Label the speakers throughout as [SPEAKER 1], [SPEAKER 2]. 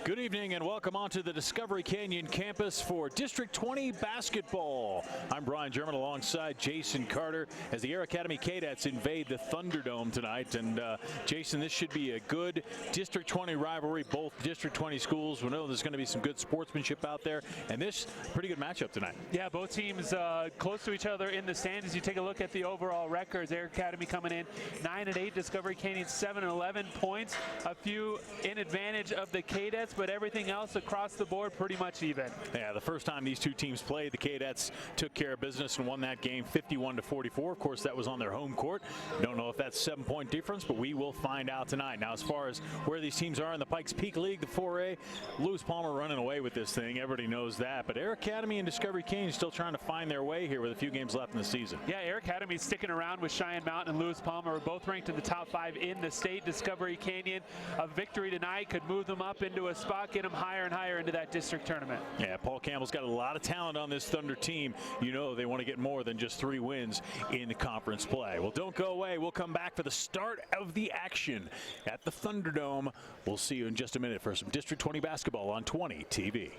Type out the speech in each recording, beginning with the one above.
[SPEAKER 1] Good evening and welcome onto the Discovery Canyon campus for District 20 basketball. I'm Brian German alongside Jason Carter as the Air Academy Kadets invade the Thunderdome tonight. And Jason, this should be a good District 20 rivalry. Both District 20 schools, we know there's going to be some good sportsmanship out there, and this pretty good matchup tonight.
[SPEAKER 2] Yeah, both teams close to each other in the stands. As you take a look at the overall records, Air Academy coming in 9-8, Discovery Canyon 7-11 points, a few in advantage of the Kadets, but everything else across the board pretty much even.
[SPEAKER 1] Yeah, the first time these two teams played, the Kadets took care of business and won that game 51-44. Of course, that was on their home court. Don't know if that's a 7-point difference, but we will find out tonight. Now, as far as where these teams are in the Pikes Peak League, the 4A, Lewis Palmer running away with this thing. Everybody knows that. But Air Academy and Discovery Canyon still trying to find their way here with a few games left in the season.
[SPEAKER 2] Yeah, Air Academy sticking around with Cheyenne Mountain and Lewis Palmer. We're both ranked in the top 5 in the state. Discovery Canyon, a victory tonight could move them up into a spot, get them higher and higher into that district tournament.
[SPEAKER 1] Yeah, Paul Campbell's got a lot of talent on this Thunder team. You know they want to get more than just 3 wins in the conference play. Well, don't go away. We'll come back for the start of the action at the Thunderdome. We'll see you in just a minute for some District 20 basketball on 20 TV.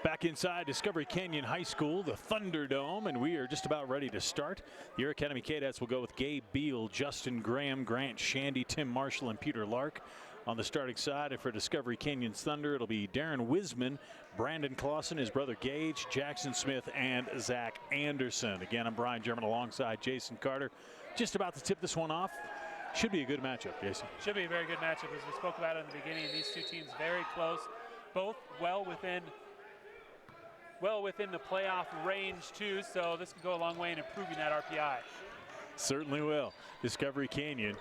[SPEAKER 1] Back inside Discovery Canyon High School, the Thunderdome, and we are just about ready to start. The Air Academy Kadets will go with Gabe Beal, Justin Graham, Grant Shandy, Tim Marshall, and Peter Lark. On the starting side, and for Discovery Canyon's Thunder, it'll be Darren Wiseman, Brandon Clausen, his brother Gage, Jackson Smith, and Zach Anderson. Again, I'm Brian German alongside Jason Carter. Just about to tip this one off. Should be a good matchup, Jason.
[SPEAKER 2] Should be a very good matchup, as we spoke about in the beginning. These two teams very close, both well within the playoff range too, so this could go a long way in improving that RPI.
[SPEAKER 1] Certainly will. Discovery Canyon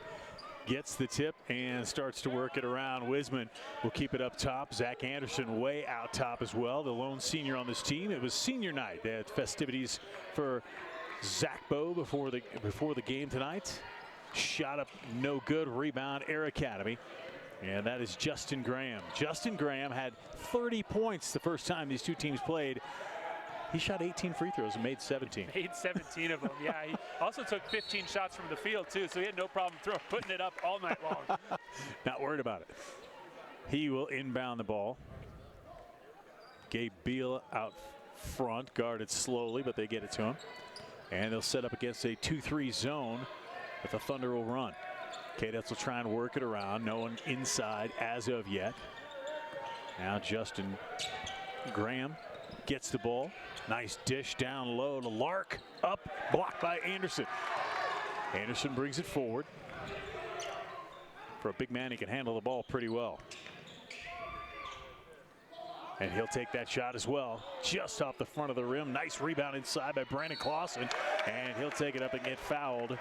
[SPEAKER 1] gets the tip and starts to work it around. Wiseman will keep it up top. Zach Anderson way out top as well, the lone senior on this team. It was senior night. They had festivities for Zach Bowe before the game tonight. Shot up no good. Rebound Air Academy. And that is Justin Graham. Justin Graham had 30 points the first time these two teams played. He shot 18 free throws and made 17.
[SPEAKER 2] Made 17 of them. Yeah, he also took 15 shots from the field too, so he had no problem putting it up all night long.
[SPEAKER 1] Not worried about it. He will inbound the ball. Gabe Beal out front, guarded slowly, but they get it to him. And they'll set up against a 2-3 zone, but the Thunder will run. Kadets will try and work it around. No one inside as of yet. Now Justin Graham gets the ball. Nice dish down low to Lark. Up, blocked by Anderson. Anderson brings it forward. For a big man, he can handle the ball pretty well. And he'll take that shot as well, just off the front of the rim. Nice rebound inside by Brandon Clausen, and he'll take it up and get fouled.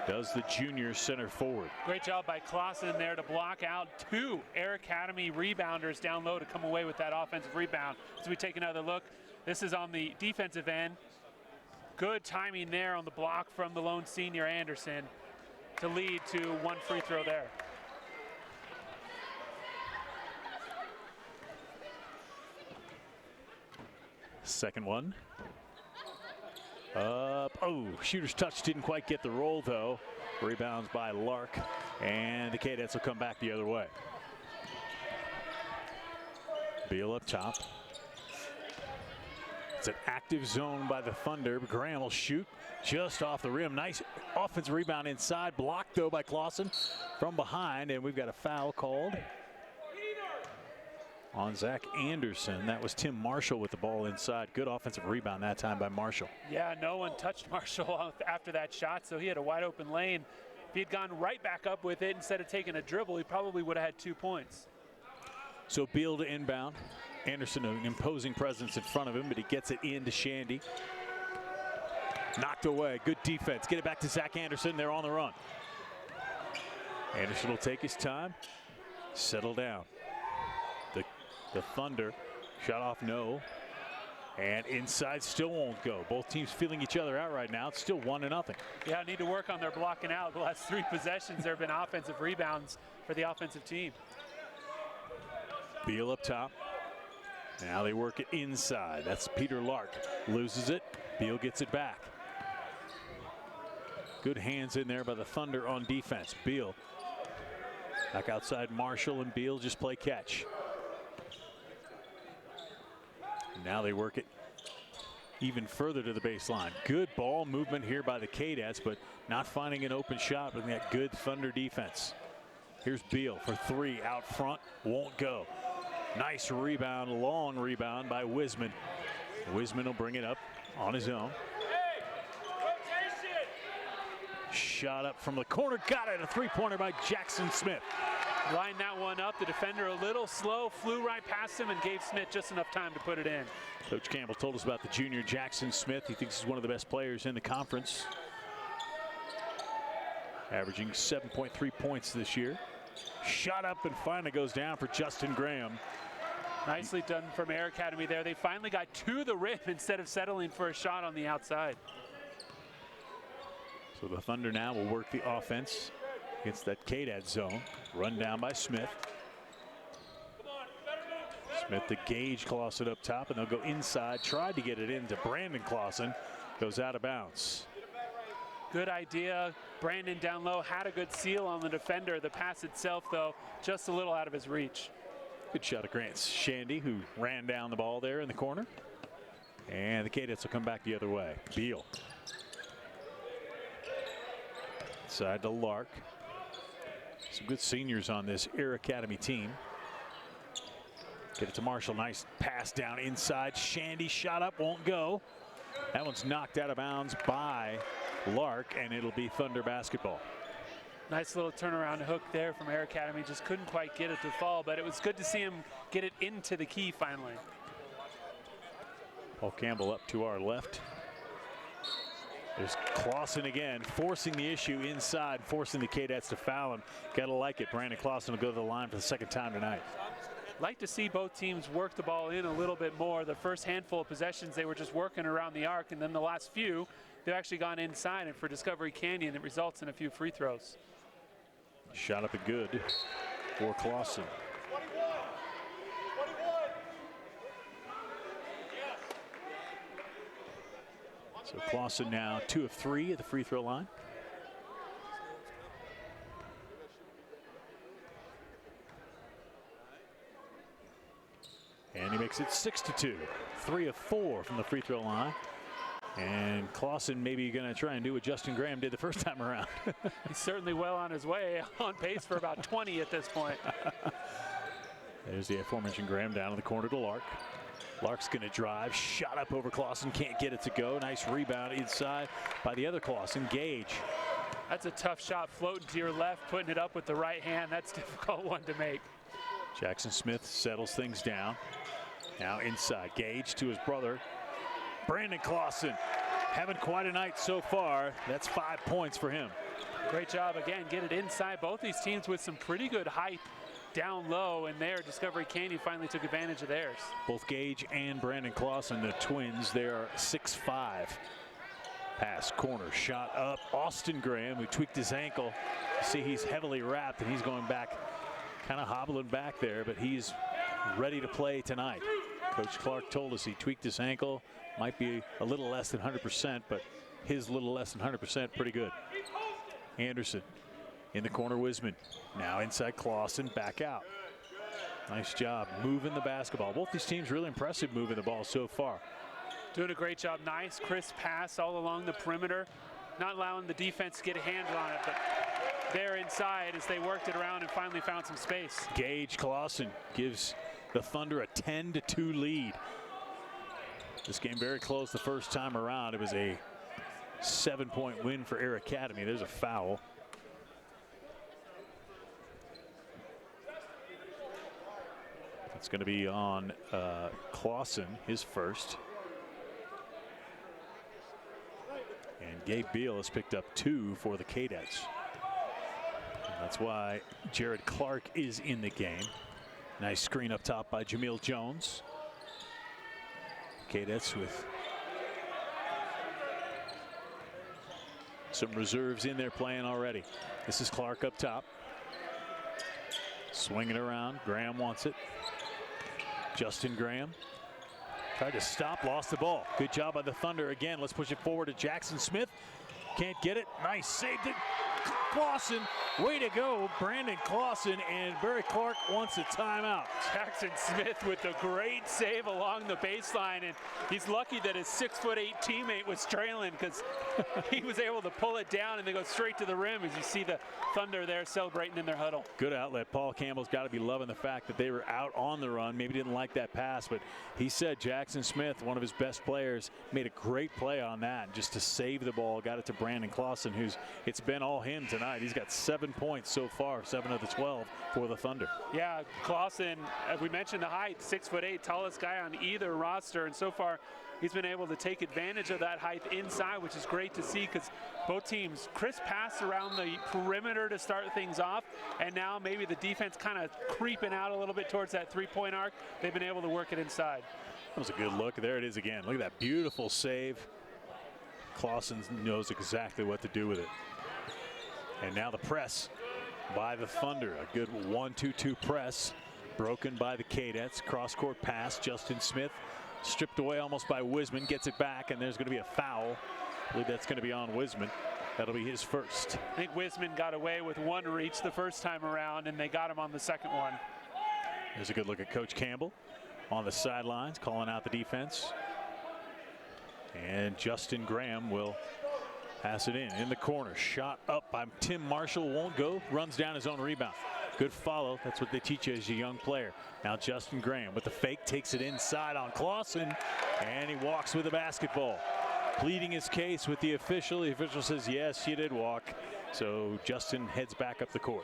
[SPEAKER 1] Does the junior center forward.
[SPEAKER 2] Great job by Clausen there to block out two Air Academy rebounders down low to come away with that offensive rebound. As we take another look, this is on the defensive end. Good timing there on the block from the lone senior Anderson to lead to one free throw there.
[SPEAKER 1] Second one. Up. Oh, shooter's touch didn't quite get the roll, though. Rebounds by Lark, and the Kadets will come back the other way. Beal up top. It's an active zone by the Thunder. Graham will shoot just off the rim. Nice offensive rebound inside. Blocked, though, by Clausen from behind, and we've got a foul called on Zach Anderson. That was Tim Marshall with the ball inside. Good offensive rebound that time by Marshall.
[SPEAKER 2] Yeah, no one touched Marshall after that shot, so he had a wide open lane. If he had gone right back up with it instead of taking a dribble, he probably would have had 2 points.
[SPEAKER 1] So Beal to inbound. Anderson, an imposing presence in front of him, but he gets it into Shandy. Knocked away. Good defense. Get it back to Zach Anderson. They're on the run. Anderson will take his time, settle down. The Thunder shot off no, and inside still won't go. Both teams feeling each other out right now. It's still 1-0.
[SPEAKER 2] Yeah, need to work on their blocking out. The last 3 possessions, there have been offensive rebounds for the offensive team.
[SPEAKER 1] Beal up top. Now they work it inside. That's Peter Lark. Loses it. Beal gets it back. Good hands in there by the Thunder on defense. Beal back outside Marshall, and Beal just play catch. Now they work it even further to the baseline. Good ball movement here by the Kadets, but not finding an open shot with that good Thunder defense. Here's Beal for 3 out front. Won't go. Nice rebound, long rebound by Wiseman. Wiseman will bring it up on his own. Shot up from the corner. Got it. A 3-pointer by Jackson Smith.
[SPEAKER 2] Line that one up. The defender a little slow, flew right past him and gave Smith just enough time to put it in.
[SPEAKER 1] Coach Campbell told us about the junior Jackson Smith. He thinks he's one of the best players in the conference. Averaging 7.3 points this year. Shot up and finally goes down for Justin Graham.
[SPEAKER 2] Nicely done from Air Academy there. They finally got to the rim instead of settling for a shot on the outside.
[SPEAKER 1] So the Thunder now will work the offense against that Kadets zone. Run down by Smith. Smith to Gage Clausen up top, and they'll go inside. Tried to get it into Brandon Clausen. Goes out of bounds.
[SPEAKER 2] Good idea. Brandon down low had a good seal on the defender. The pass itself, though, just a little out of his reach.
[SPEAKER 1] Good shot of Grant Shandy, who ran down the ball there in the corner. And the Kadets will come back the other way. Beal. Side to Lark. Some good seniors on this Air Academy team. Get it to Marshall. Nice pass down inside. Shandy shot up, won't go. That one's knocked out of bounds by Lark, and it'll be Thunder basketball.
[SPEAKER 2] Nice little turnaround hook there from Air Academy. Just couldn't quite get it to fall, but it was good to see him get it into the key finally.
[SPEAKER 1] Paul Campbell up to our left. There's Clausen again, forcing the issue inside, forcing the Kadets to foul him. Gotta like it. Brandon Clausen will go to the line for the second time tonight.
[SPEAKER 2] Like to see both teams work the ball in a little bit more. The first handful of possessions, they were just working around the arc, and then the last few, they've actually gone inside, and for Discovery Canyon, it results in a few free throws.
[SPEAKER 1] Shot up and good. for Clausen. So Clausen now 2 of 3 at the free throw line. And he makes it 6-2. 3 of 4 from the free throw line. And Clausen maybe going to try and do what Justin Graham did the first time around.
[SPEAKER 2] He's certainly well on his way, on pace for about 20 at this point.
[SPEAKER 1] There's the aforementioned Graham down in the corner to Lark. Lark's going to drive, shot up over Clausen, can't get it to go. Nice rebound inside by the other Clausen, Gage.
[SPEAKER 2] That's a tough shot, floating to your left, putting it up with the right hand. That's a difficult one to make.
[SPEAKER 1] Jackson Smith settles things down. Now inside, Gage to his brother, Brandon Clausen. Having quite a night so far. That's 5 points for him.
[SPEAKER 2] Great job again, get it inside. Both these teams with some pretty good height down low, and there Discovery Canyon finally took advantage of theirs.
[SPEAKER 1] Both Gage and Brandon Clausen, the twins, they are 6'5". Pass, corner, shot up. Austin Graham, who tweaked his ankle. You see he's heavily wrapped, and he's going back, kind of hobbling back there, but he's ready to play tonight. Coach Clark told us he tweaked his ankle. Might be a little less than 100%, but his little less than 100% pretty good. Anderson in the corner, Wisman. Now inside Clausen, back out. Nice job moving the basketball. Both these teams really impressive moving the ball so far.
[SPEAKER 2] Doing a great job. Nice, crisp pass all along the perimeter. Not allowing the defense to get a handle on it, but there inside as they worked it around and finally found some space.
[SPEAKER 1] Gage Clausen gives the Thunder a 10-2 lead. This game very close the first time around. It was a 7-point win for Air Academy. There's a foul. It's going to be on Clausen, his first. And Gabe Beal has picked up 2 for the Kadets. And that's why Jared Clark is in the game. Nice screen up top by Jamil Jones. Kadets with some reserves in there playing already. This is Clark up top. Swinging around. Graham wants it. Justin Graham tried to stop, lost the ball. Good job by the Thunder again. Let's push it forward to Jackson Smith. Can't get it. Nice save to Clausen. Way to go, Brandon Clausen, and Barry Clark wants a timeout.
[SPEAKER 2] Jackson Smith with a great save along the baseline, and he's lucky that his 6'8" teammate was trailing, because he was able to pull it down and they go straight to the rim as you see the Thunder there celebrating in their huddle.
[SPEAKER 1] Good outlet. Paul Campbell's got to be loving the fact that they were out on the run. Maybe didn't like that pass, but he said Jackson Smith, one of his best players, made a great play on that just to save the ball. Got it to Brandon Clausen, it's been all him tonight. He's got 7 points so far, 7 of the 12 for the Thunder.
[SPEAKER 2] Yeah, Clausen, we mentioned the height, 6'8", tallest guy on either roster, and so far he's been able to take advantage of that height inside, which is great to see, because both teams crisp pass around the perimeter to start things off, and now maybe the defense kind of creeping out a little bit towards that three-point arc. They've been able to work it inside.
[SPEAKER 1] That was a good look. There it is again. Look at that beautiful save. Clausen knows exactly what to do with it. And now the press by the Thunder. A good 1-2-2 press broken by the Kadets. Cross-court pass. Justin Smith stripped away almost by Wisman. Gets it back, and there's going to be a foul. I believe that's going to be on Wisman. That'll be his first.
[SPEAKER 2] I think Wisman got away with one reach the first time around, and they got him on the second one.
[SPEAKER 1] There's a good look at Coach Campbell on the sidelines, calling out the defense. And Justin Graham will pass it in the corner. Shot up by Tim Marshall, won't go, runs down his own rebound. Good follow. That's what they teach you as a young player. Now Justin Graham with the fake takes it inside on Clausen, and he walks with the basketball. Pleading his case with the official. The official says, yes, you did walk. So Justin heads back up the court.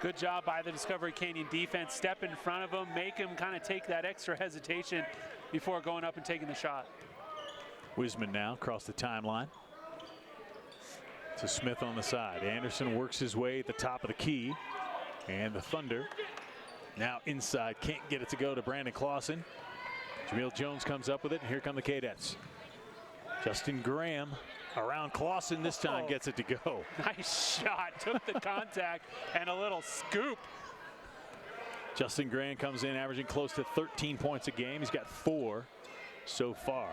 [SPEAKER 2] Good job by the Discovery Canyon defense. Step in front of him, make him kind of take that extra hesitation before going up and taking the shot.
[SPEAKER 1] Wisman now across the timeline to Smith on the side. Anderson works his way at the top of the key, and the Thunder now inside, can't get it to go to Brandon Clausen. Jamil Jones comes up with it, and here come the Kadets. Justin Graham around Clausen this time, gets it to go.
[SPEAKER 2] Nice shot, took the contact and a little scoop
[SPEAKER 1] Justin Graham comes in averaging close to 13 points a game. He's got 4 so far.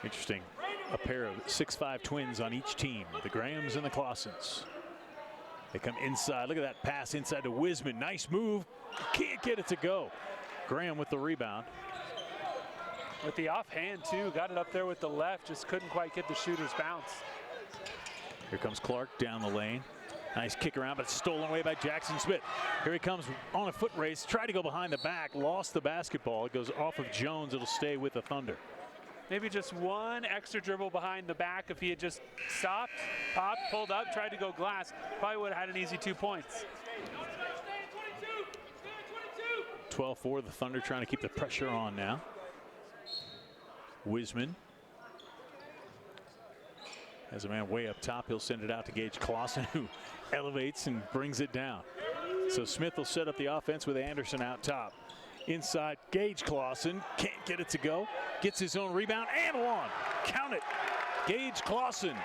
[SPEAKER 1] Interesting. A pair of 6'5" twins on each team, the Grahams and the Clausens. They come inside. Look at that pass inside to Wisman. Nice move. Can't get it to go. Graham with the rebound.
[SPEAKER 2] With the offhand, too. Got it up there with the left. Just couldn't quite get the shooter's bounce.
[SPEAKER 1] Here comes Clark down the lane. Nice kick around, but stolen away by Jackson Smith. Here he comes on a foot race. Tried to go behind the back. Lost the basketball. It goes off of Jones. It'll stay with the Thunder.
[SPEAKER 2] Maybe just one extra dribble behind the back. If he had just stopped, popped, pulled up, tried to go glass, probably would have had an easy 2 points.
[SPEAKER 1] 12-4, the Thunder trying to keep the pressure on now. Wisman has a man way up top. He'll send it out to Gage Clausen, who elevates and brings it down. So Smith will set up the offense with Anderson out top. Inside, Gage Clausen can't get it to go. Gets his own rebound and one. Count it. Gage Clausen.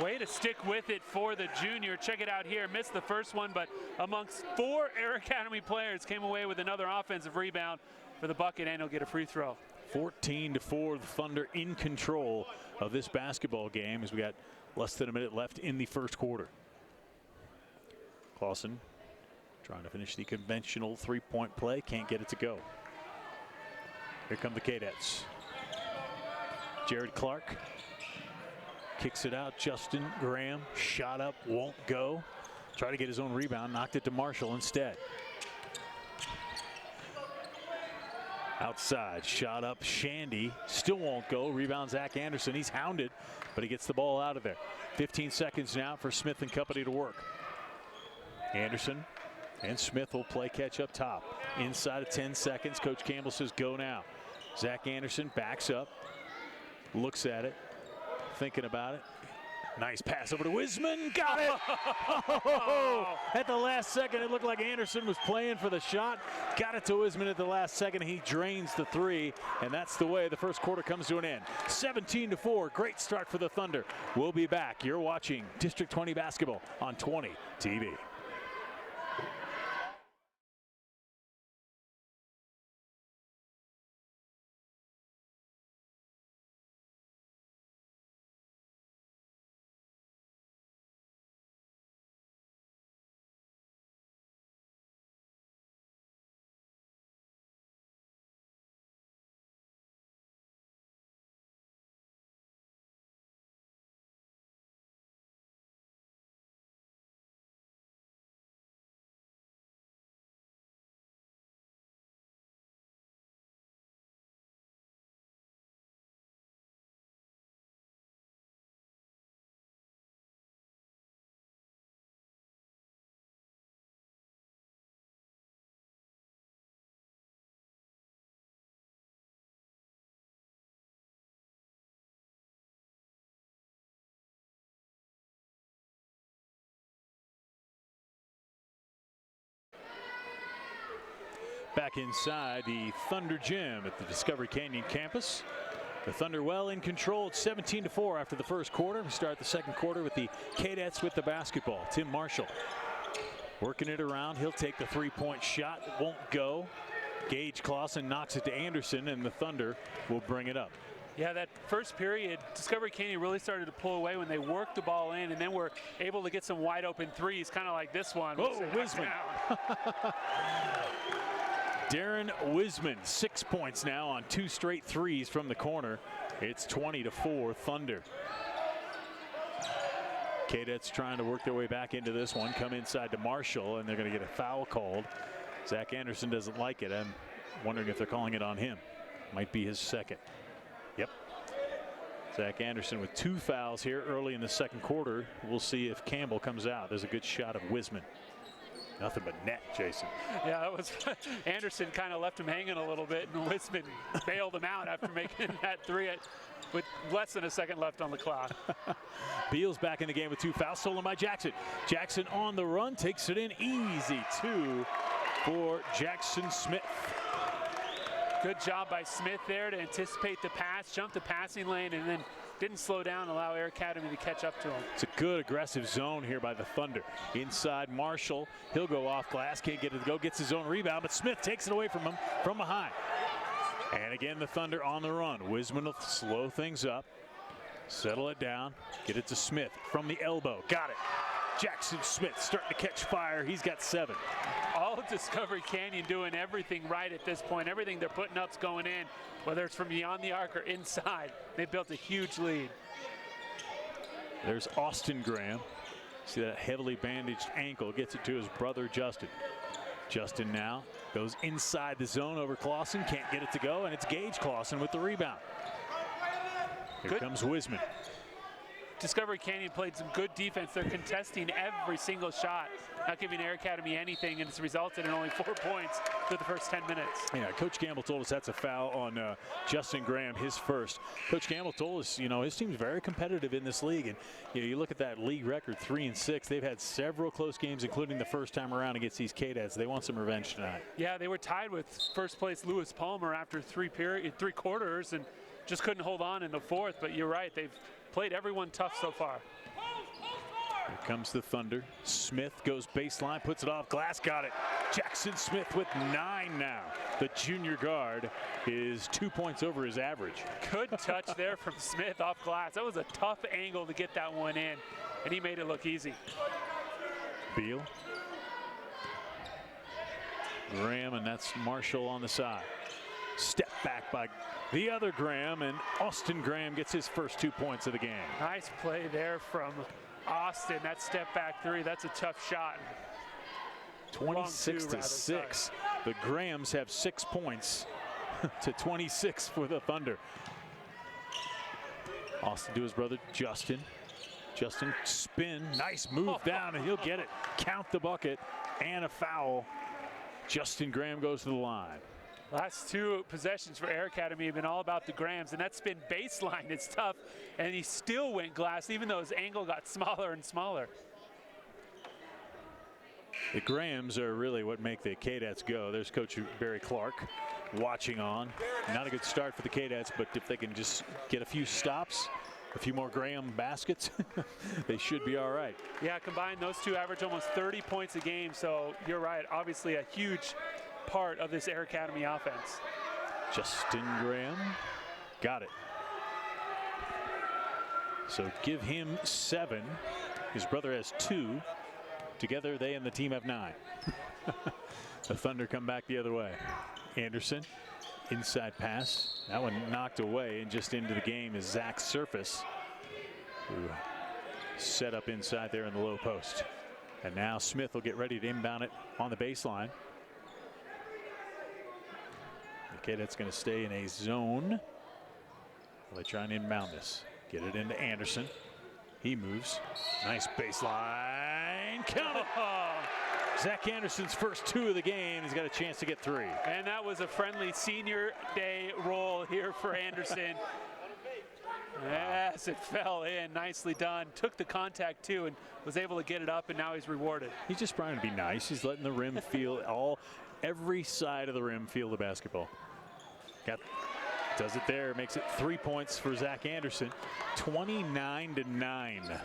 [SPEAKER 2] Way to stick with it for the junior. Check it out here. Missed the first one, but amongst 4 Air Academy players came away with another offensive rebound for the bucket, and he'll get a free throw.
[SPEAKER 1] 14-4, the Thunder in control of this basketball game as we got less than a minute left in the first quarter. Clausen trying to finish the conventional three-point play. Can't get it to go. Here come the Kadets. Jared Clark kicks it out. Justin Graham shot up, won't go. Try to get his own rebound, knocked it to Marshall instead. Outside, shot up, Shandy still won't go. Rebound Zach Anderson. He's hounded, but he gets the ball out of there. 15 seconds now for Smith and company to work. Anderson and Smith will play catch up top. Inside of 10 seconds, Coach Campbell says go now. Zach Anderson backs up, looks at it, thinking about it. Nice pass over to Wisman. Got it. Oh, at the last second, it looked like Anderson was playing for the shot. Got it to Wisman at the last second. He drains the three, and that's the way the first quarter comes to an end. 17-4. Great start for the Thunder. We'll be back. You're watching District 20 basketball on 20 TV. Back inside the Thunder Gym at the Discovery Canyon campus. The Thunder well in control at 17-4 after the first quarter. We start the second quarter with the Kadets with the basketball. Tim Marshall working it around. He'll take the three-point shot. It won't go. Gage Clausen knocks it to Anderson, and the Thunder will bring it up.
[SPEAKER 2] Yeah, that first period, Discovery Canyon really started to pull away when they worked the ball in, and then were able to get some wide open threes, kind of like this one.
[SPEAKER 1] Oh, Wisman. Darren Wisman, 6 points now on 2 straight threes from the corner. It's 20-4 Thunder. Kadets trying to work their way back into this one. Come inside to Marshall, and they're going to get a foul called. Zach Anderson doesn't like it. I'm wondering if they're calling it on him. Might be his second. Yep. Zach Anderson with 2 fouls here early in the second quarter. We'll see if Campbell comes out. There's a good shot of Wisman. Nothing but net, Jason.
[SPEAKER 2] Yeah, that was Anderson kind of left him hanging a little bit, and Wisman bailed him out after making that three with less than a second left on the clock.
[SPEAKER 1] Beal's back in the game with 2 fouls, stolen by Jackson. Jackson on the run, takes it in easy. 2 for Jackson Smith.
[SPEAKER 2] Good job by Smith there to anticipate the pass, jump the passing lane, and then didn't slow down, allow Air Academy to catch up to him.
[SPEAKER 1] It's a good aggressive zone here by the Thunder. Inside Marshall, he'll go off glass, can't get it to go, gets his own rebound, but Smith takes it away from him from behind. And again, the Thunder on the run. Wiseman will slow things up, settle it down, get it to Smith from the elbow. Got it. Jackson Smith starting to catch fire. He's got 7.
[SPEAKER 2] All of Discovery Canyon doing everything right at this point. Everything they're putting up's going in, whether it's from beyond the arc or inside. They built a huge lead.
[SPEAKER 1] There's Austin Graham. See that heavily bandaged ankle, gets it to his brother Justin. Justin now goes inside the zone over Clausen, can't get it to go, and it's Gage Clausen with the rebound. Here comes Wiseman.
[SPEAKER 2] Discovery Canyon played some good defense. They're contesting every single shot, not giving Air Academy anything, and it's resulted in only 4 points through the first 10 minutes.
[SPEAKER 1] Yeah, Coach Gamble told us that's a foul on Justin Graham, his first. Coach Gamble told us, his team's very competitive in this league, and you look at that league record, 3-6. They've had several close games, including the first time around against these Kadets. They want some revenge tonight.
[SPEAKER 2] Yeah, they were tied with first place Lewis Palmer after three quarters, and just couldn't hold on in the fourth. But you're right, they've played everyone tough so far.
[SPEAKER 1] Here comes the Thunder. Smith goes baseline, puts it off glass, got it. Jackson Smith with 9 now. The junior guard is 2 points over his average.
[SPEAKER 2] Good touch there from Smith off glass. That was a tough angle to get that one in, and he made it look easy.
[SPEAKER 1] Beal. Graham, and that's Marshall on the side. Step back by the other Graham, and Austin Graham gets his first 2 points of the game.
[SPEAKER 2] Nice play there from Austin. That step back three, that's a tough shot.
[SPEAKER 1] 26-6. The Grahams have 6 points to 26 for the Thunder. Austin to his brother Justin. Justin spin, nice move down, and he'll get it. Count the bucket and a foul. Justin Graham goes to the line.
[SPEAKER 2] Last 2 possessions for Air Academy have been all about the Grahams, and that spin baseline is tough, and he still went glass even though his angle got smaller and smaller.
[SPEAKER 1] The Grahams are really what make the Kadets go. There's Coach Barry Clark watching on. Not a good start for the Kadets, but if they can just get a few stops, a few more Graham baskets, they should be all right.
[SPEAKER 2] Yeah, combined, those two average almost 30 points a game, so you're right, obviously a huge part of this Air Academy offense.
[SPEAKER 1] Justin Graham got it. So give him 7. His brother has 2. Together they and the team have 9. The Thunder come back the other way. Anderson, inside pass. That one knocked away, and just into the game is Zach Surface, who set up inside there in the low post. And now Smith will get ready to inbound it on the baseline. Okay, that's going to stay in a zone. Well, they try and inbound this. Get it into Anderson. He moves. Nice baseline. Count it. Zach Anderson's first 2 of the game. He's got a chance to get 3.
[SPEAKER 2] And that was a friendly senior day roll here for Anderson. Yes, it fell in. Nicely done. Took the contact too and was able to get it up, and now he's rewarded.
[SPEAKER 1] He's just trying to be nice. He's letting the rim feel every side of the rim feel the basketball. Does it there, makes it 3 points for Zach Anderson. 29-9.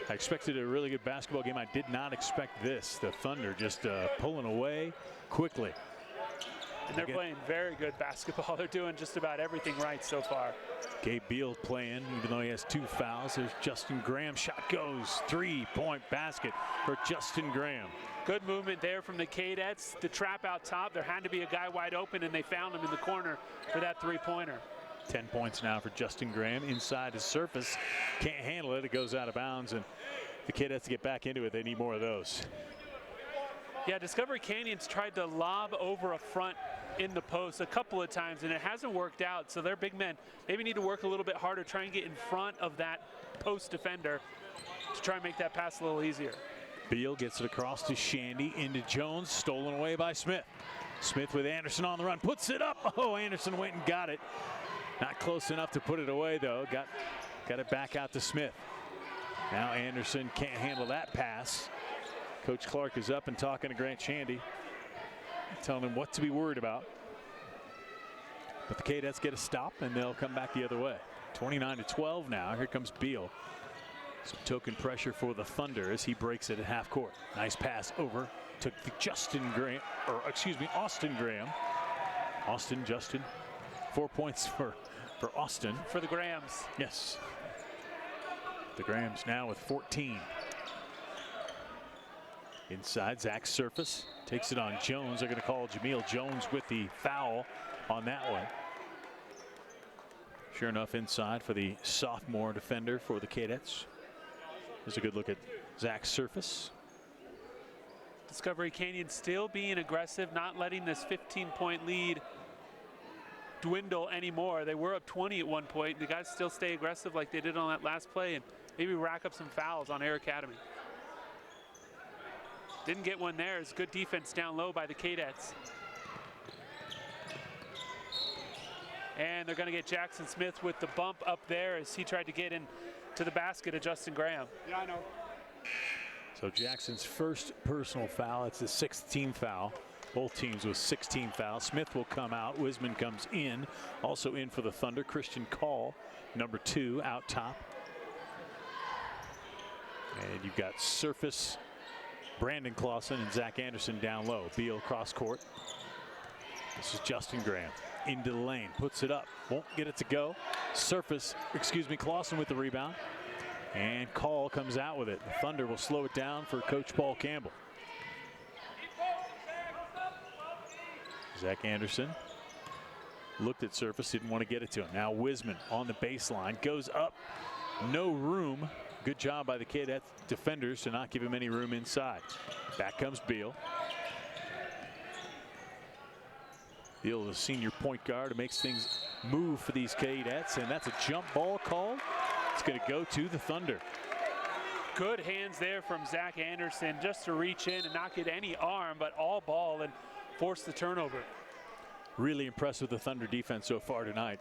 [SPEAKER 1] I expected a really good basketball game. I did not expect this. The Thunder just pulling away quickly.
[SPEAKER 2] And they're playing very good basketball. They're doing just about everything right so far.
[SPEAKER 1] Gabe Beal playing, even though he has 2 fouls. There's Justin Graham. Shot goes. 3-point basket for Justin Graham.
[SPEAKER 2] Good movement there from the Kadets. The trap out top. There had to be a guy wide open, and they found him in the corner for that 3-pointer.
[SPEAKER 1] 10 points now for Justin Graham. Inside his surface. Can't handle it. It goes out of bounds, and the Kadets to get back into it. They need more of those.
[SPEAKER 2] Yeah, Discovery Canyon's tried to lob over a front in the post a couple of times, and it hasn't worked out. So their big men maybe need to work a little bit harder, try and get in front of that post defender to try and make that pass a little easier.
[SPEAKER 1] Beal gets it across to Shandy, into Jones, stolen away by Smith. Smith with Anderson on the run, puts it up. Oh, Anderson went and got it. Not close enough to put it away, though. Got it back out to Smith. Now Anderson can't handle that pass. Coach Clark is up and talking to Grant Shandy, telling him what to be worried about. But the Kadets get a stop, and they'll come back the other way. 29-12 now. Here comes Beal. Some token pressure for the Thunder as he breaks it at half court. Nice pass over to Austin Graham. Justin. 4 points for Austin.
[SPEAKER 2] For the Grahams.
[SPEAKER 1] Yes. The Grahams now with 14. Inside, Zach Surface takes it on Jones. They're going to call Jameel Jones with the foul on that one. Sure enough, inside for the sophomore defender for the Kadets. There's a good look at Zach Surface.
[SPEAKER 2] Discovery Canyon still being aggressive, not letting this 15-point lead dwindle anymore. They were up 20 at one point. They got to still stay aggressive like they did on that last play and maybe rack up some fouls on Air Academy. Didn't get one there. It's good defense down low by the Kadets. And they're going to get Jackson Smith with the bump up there as he tried to get in to the basket of Justin Graham.
[SPEAKER 3] Yeah, I know.
[SPEAKER 1] So Jackson's first personal foul. It's the 6th team foul. Both teams with 16 fouls. Smith will come out. Wiseman comes in. Also in for the Thunder, Christian Call, number 2, out top. And you've got Surface, Brandon Clausen, and Zach Anderson down low. Beal cross court. This is Justin Graham into the lane, puts it up, won't get it to go. Clausen with the rebound, and Call comes out with it. The Thunder will slow it down for Coach Paul Campbell. Zach Anderson looked at Surface, didn't want to get it to him. Now Wiseman on the baseline, goes up, no room. Good job by the Cadet defenders to not give him any room inside. Back comes Beal. Beal, the senior point guard, who makes things move for these Cadets, and that's a jump ball call. It's going to go to the Thunder.
[SPEAKER 2] Good hands there from Zach Anderson just to reach in and not get any arm, but all ball and force the turnover.
[SPEAKER 1] Really impressed with the Thunder defense so far tonight.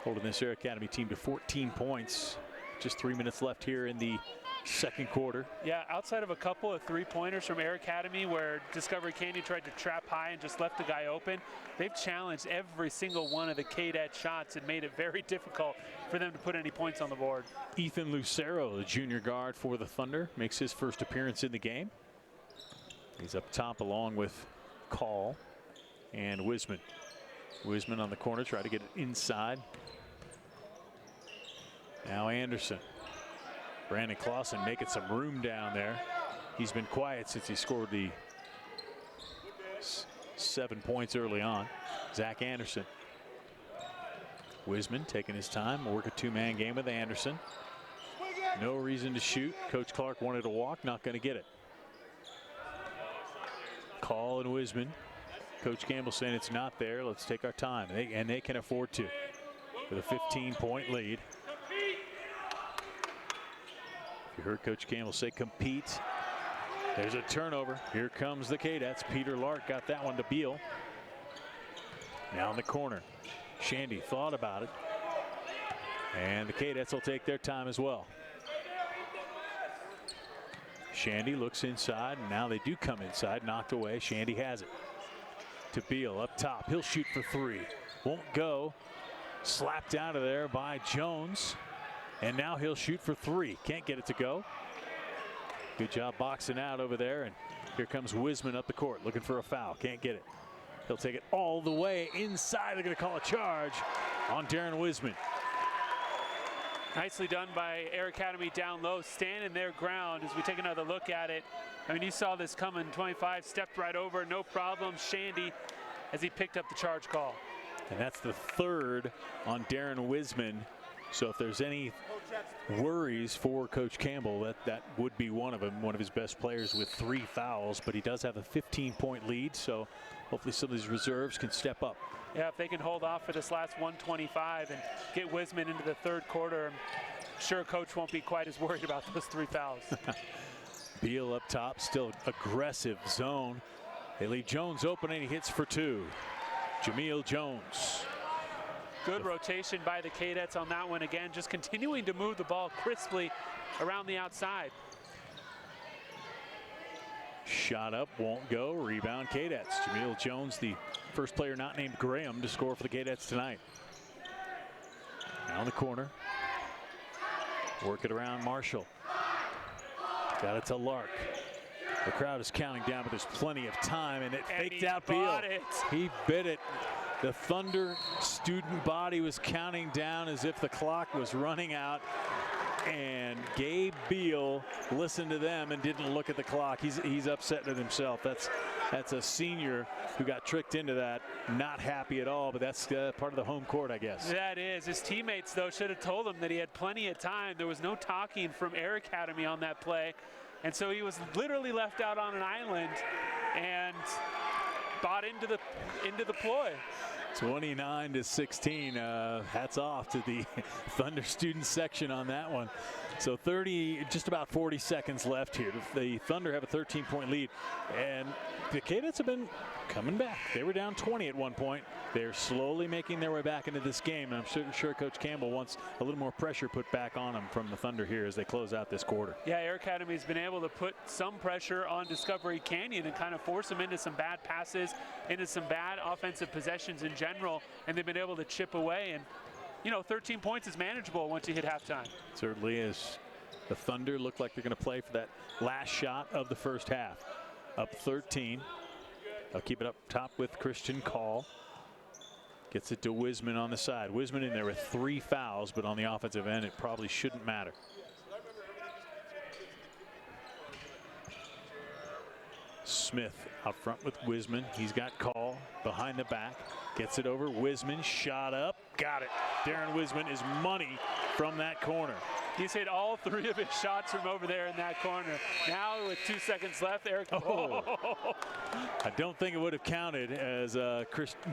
[SPEAKER 1] Holding this Air Academy team to 14 points. Just 3 minutes left here in the second quarter.
[SPEAKER 2] Yeah, outside of a couple of three-pointers from Air Academy where Discovery Canyon tried to trap high and just left the guy open, they've challenged every single one of the Cadet shots and made it very difficult for them to put any points on the board.
[SPEAKER 1] Ethan Lucero, the junior guard for the Thunder, makes his first appearance in the game. He's up top along with Call and Wiseman. Wiseman on the corner, try to get it inside. Now Anderson. Brandon Clausen making some room down there. He's been quiet since he scored the 7 points early on. Zach Anderson. Wiseman taking his time, work a 2-man game with Anderson. No reason to shoot. Coach Clark wanted to walk, not going to get it. Call and Wiseman. Coach Campbell saying it's not there. Let's take our time, and they can afford to. With a 15-point lead. You heard Coach Campbell say compete. There's a turnover. Here comes the Cadets. Peter Lark got that one to Beal. Now in the corner. Shandy thought about it. And the Cadets will take their time as well. Shandy looks inside, and now they do come inside. Knocked away. Shandy has it. To Beal up top. He'll shoot for 3. Won't go. Slapped out of there by Jones. And now he'll shoot for 3. Can't get it to go. Good job boxing out over there. And here comes Wiseman up the court looking for a foul. Can't get it. He'll take it all the way inside. They're going to call a charge on Darren Wiseman.
[SPEAKER 2] Nicely done by Air Academy down low, standing their ground as we take another look at it. I mean, you saw this coming. 25 stepped right over, no problem. Shandy as he picked up the charge call.
[SPEAKER 1] And that's the 3rd on Darren Wiseman. So if there's any worries for Coach Campbell, that would be one of them, one of his best players with 3 fouls, but he does have a 15-point lead, so hopefully some of these reserves can step up.
[SPEAKER 2] Yeah, if they can hold off for this last 125 and get Wiseman into the 3rd quarter, I'm sure Coach won't be quite as worried about those 3 fouls.
[SPEAKER 1] Beal up top, still aggressive zone. They leave Jones open and he hits for 2. Jameel Jones.
[SPEAKER 2] Good rotation by the Cadets on that one again, just continuing to move the ball crisply around the outside.
[SPEAKER 1] Shot up, won't go. Rebound, Kadets. Jameel Jones, the first player not named Graham to score for the Kadets tonight. Down the corner. Work it around Marshall. Got it to Lark. The crowd is counting down, but there's plenty of time, and it faked out Beal. He bit it. The Thunder student body was counting down as if the clock was running out, and Gabe Beal listened to them and didn't look at the clock. He's upset with himself. That's a senior who got tricked into that. Not happy at all, but that's part of the home court, I guess.
[SPEAKER 2] That is. His teammates, though, should have told him that he had plenty of time. There was no talking from Air Academy on that play, and so he was literally left out on an island and bought into the ploy.
[SPEAKER 1] 29-16. Hats off to the Thunder student section on that one. So just about 40 seconds left here. The Thunder have a 13-point lead, and the Kadets have been coming back. They were down 20 at one point. They're slowly making their way back into this game, and I'm sure Coach Campbell wants a little more pressure put back on them from the Thunder here as they close out this quarter.
[SPEAKER 2] Yeah, Air Academy's been able to put some pressure on Discovery Canyon and kind of force them into some bad passes, into some bad offensive possessions in general, and they've been able to chip away. And, you know, 13 points is manageable once you hit halftime.
[SPEAKER 1] Certainly is. The Thunder look like they're going to play for that last shot of the first half. Up 13. They'll keep it up top with Christian Call. Gets it to Wisman on the side. Wisman in there with 3 fouls, but on the offensive end, it probably shouldn't matter. Smith out front with Wisman. He's got Call behind the back. Gets it over. Wisman shot up. Got it. Darren Wisman is money from that corner.
[SPEAKER 2] He's hit all 3 of his shots from over there in that corner. Now with 2 seconds left, Eric.
[SPEAKER 1] Oh. I don't think it would have counted as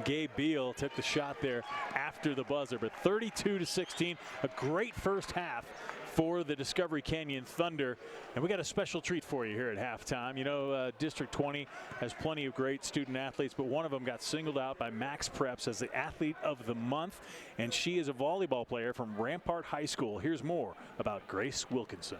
[SPEAKER 1] Gabe Beal took the shot there after the buzzer. But 32-16, a great first half for the Discovery Canyon Thunder. And we got a special treat for you here at halftime. You know, District 20 has plenty of great student athletes, but one of them got singled out by Max Preps as the Athlete of the Month, and she is a volleyball player from Rampart High School. Here's more about Grace Wilkinson.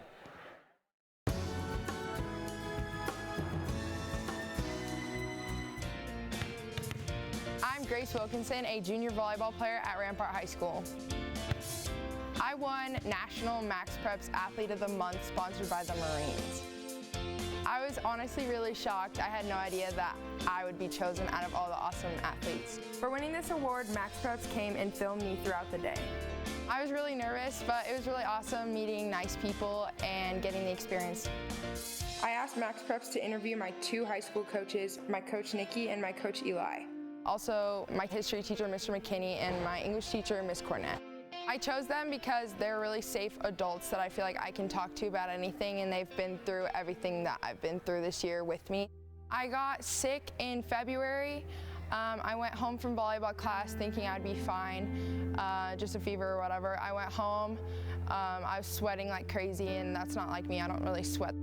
[SPEAKER 3] I'm Grace Wilkinson, a junior volleyball player at Rampart High School. I won National Max Preps Athlete of the Month sponsored by the Marines. I was honestly really shocked. I had no idea that I would be chosen out of all the awesome athletes. For winning this award, Max Preps came and filmed me throughout the day. I was really nervous, but it was really awesome meeting nice people and getting the experience. I asked Max Preps to interview my 2 high school coaches, my coach Nikki and my coach Eli. Also, my history teacher, Mr. McKinney, and my English teacher, Miss Cornett. I chose them because they're really safe adults that I feel like I can talk to about anything, and they've been through everything that I've been through this year with me. I got sick in February. I went home from volleyball class thinking I'd be fine, just a fever or whatever. I went home, I was sweating like crazy, and that's not like me, I don't really sweat.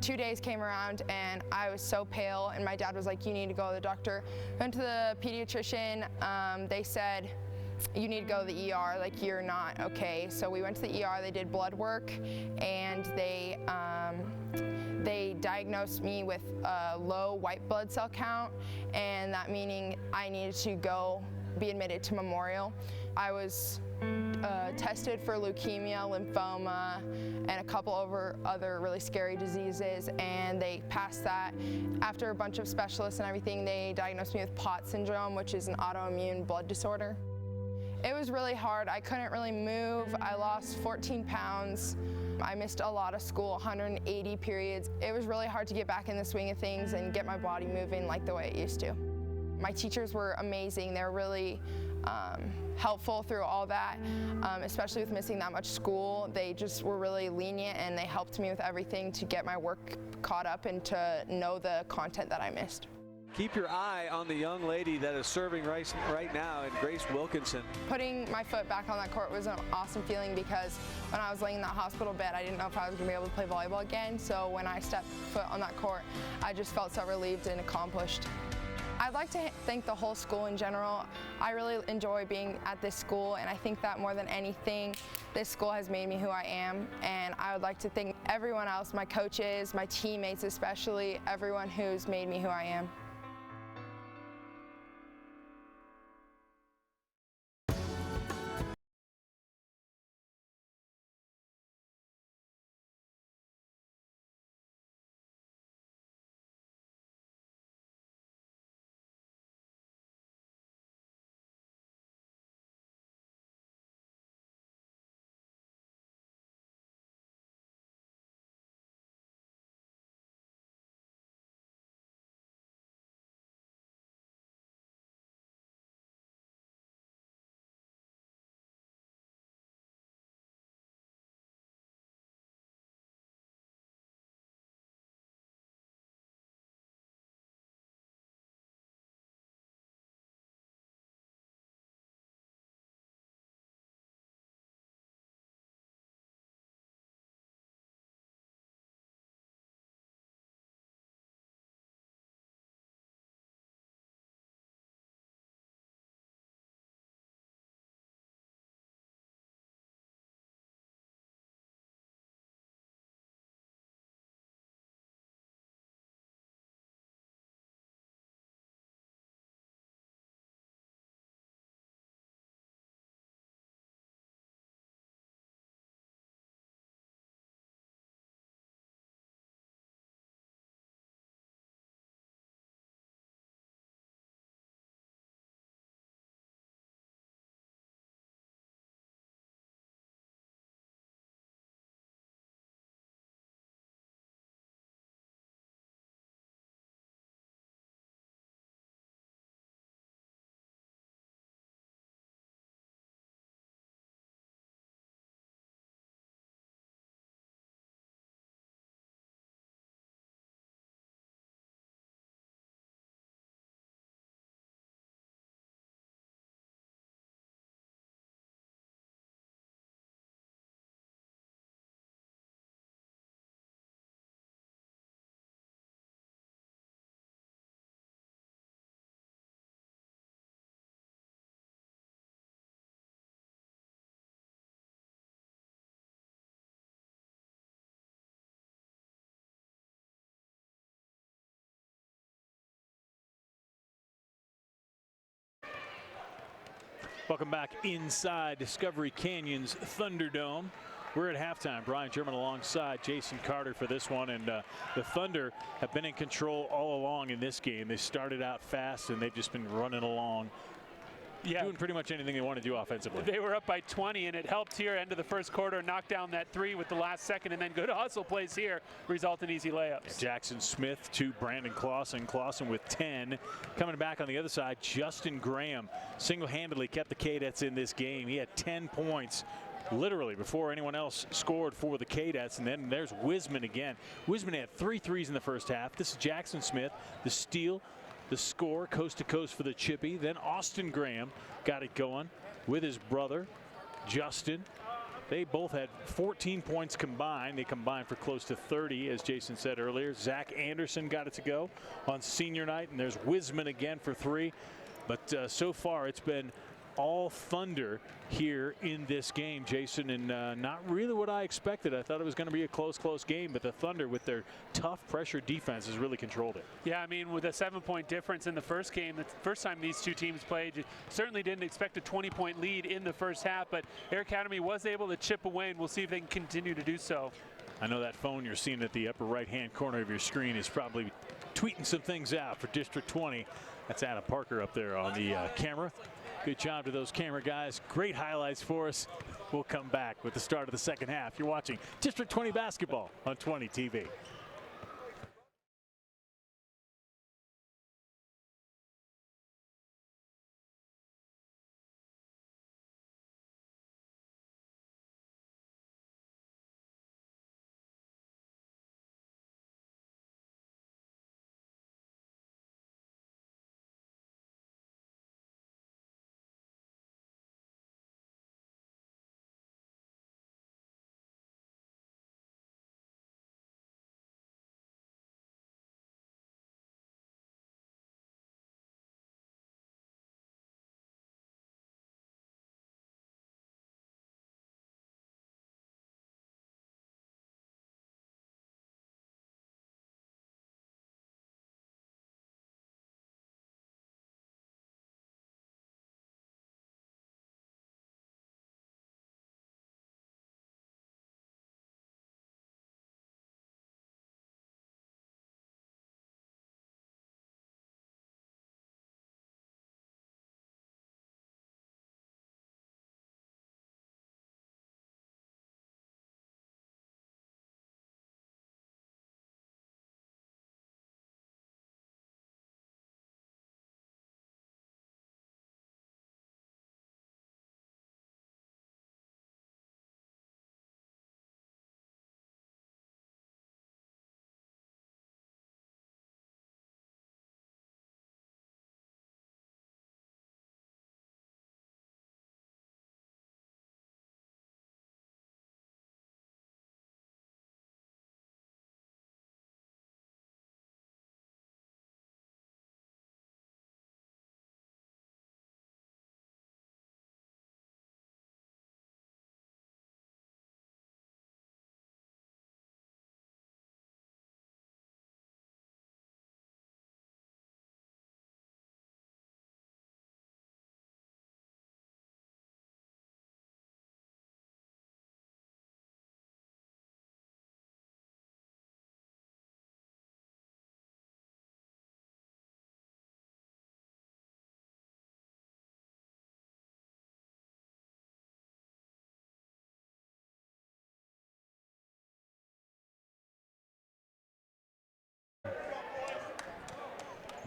[SPEAKER 3] 2 days came around and I was so pale, and my dad was like, you need to go to the doctor. Went to the pediatrician, they said, you need to go to the ER, like you're not okay. So we went to the ER, they did blood work, and they diagnosed me with a low white blood cell count, and that meaning I needed to go be admitted to Memorial. I was tested for leukemia, lymphoma, and a couple other really scary diseases, and they passed that. After a bunch of specialists and everything, they diagnosed me with POTS syndrome, which is an autoimmune blood disorder. It was really hard. I couldn't really move. I lost 14 pounds. I missed a lot of school, 180 periods. It was really hard to get back in the swing of things and get my body moving like the way it used to. My teachers were amazing. They were really helpful through all that, especially with missing that much school. They just were really lenient, and they helped me with everything to get my work caught up and to know the content that I missed.
[SPEAKER 4] Keep your eye on the young lady that is serving right now, and Grace Wilkinson.
[SPEAKER 3] Putting my foot back on that court was an awesome feeling, because when I was laying in that hospital bed, I didn't know if I was going to be able to play volleyball again. So when I stepped foot on that court, I just felt so relieved and accomplished. I'd like to thank the whole school in general. I really enjoy being at this school, and I think that more than anything, this school has made me who I am. And I would like to thank everyone else, my coaches, my teammates especially, everyone who's made me who I am.
[SPEAKER 1] Welcome back inside Discovery Canyon's Thunderdome. We're at halftime. Brian German alongside Jason Carter for this one, and the Thunder have been in control all along in this game. They started out fast, and they've just been running along, doing pretty much anything they want to do offensively.
[SPEAKER 2] They were up by 20, and it helped here end of the first quarter, knock down that three with the last second, and then good hustle plays here result in easy layups.
[SPEAKER 1] Jackson Smith to Brandon Clausen. Clausen with 10. Coming back on the other side, Justin Graham single-handedly kept the Kadets in this game. He had 10 points literally before anyone else scored for the Kadets. And then there's Wiseman again. Wiseman had 3 threes in the first half. This is Jackson Smith, the steal, the score, coast to coast for the Chippy. Then Austin Graham got it going with his brother, Justin. They both had 14 points combined. They combined for close to 30, as Jason said earlier. Zach Anderson got it to go on senior night, and there's Wiseman again for 3. But so far, it's been all Thunder here in this game, Jason, and not really what I expected. I thought it was going to be a close game, but the Thunder, with their tough pressure defense, has really controlled it.
[SPEAKER 2] Yeah, I mean, with a 7-point difference in the first game, the first time these two teams played, you certainly didn't expect a 20-point lead in the first half, but Air Academy was able to chip away, and we'll see if they can continue to do so.
[SPEAKER 1] I know that phone you're seeing at the upper right-hand corner of your screen is probably tweeting some things out for District 20. That's Adam Parker up there on the camera. Good job to those camera guys. Great highlights for us. We'll come back with the start of the second half. You're watching District 20 basketball on 20 TV.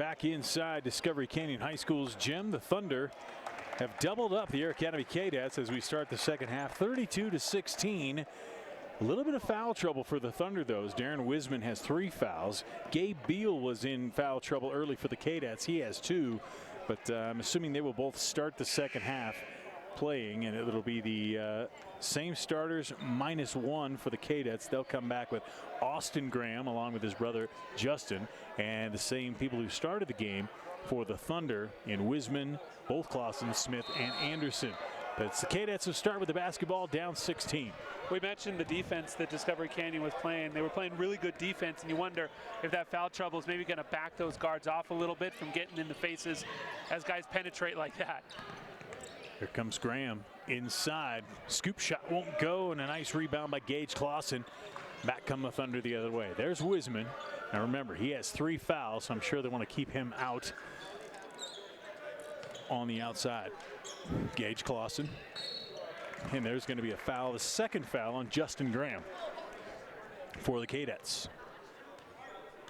[SPEAKER 1] back inside Discovery Canyon High School's gym. The Thunder have doubled up the Air Academy Kadets as we start the second half, 32-16. A little bit of foul trouble for the Thunder, though, as Darren Wisman has 3 fouls. Gabe Beal was in foul trouble early for the Kadets. He has 2, but I'm assuming they will both start the second half playing, and it'll be the same starters -1 for the Kadets. They'll come back with Austin Graham along with his brother Justin, and the same people who started the game for the Thunder in Wisman, both Clausen, Smith, and Anderson. But it's the Kadets who start with the basketball down 16.
[SPEAKER 2] We mentioned the defense that Discovery Canyon was playing. They were playing really good defense, and you wonder if that foul trouble is maybe going to back those guards off a little bit from getting in the faces as guys penetrate like that.
[SPEAKER 1] Here comes Graham inside. Scoop shot won't go, and a nice rebound by Gage Clausen. Back come the Thunder the other way. There's Wisman. Now remember, he has 3 fouls, so I'm sure they want to keep him out on the outside. Gage Clausen. And there's going to be a foul, the second foul on Justin Graham for the Kadets.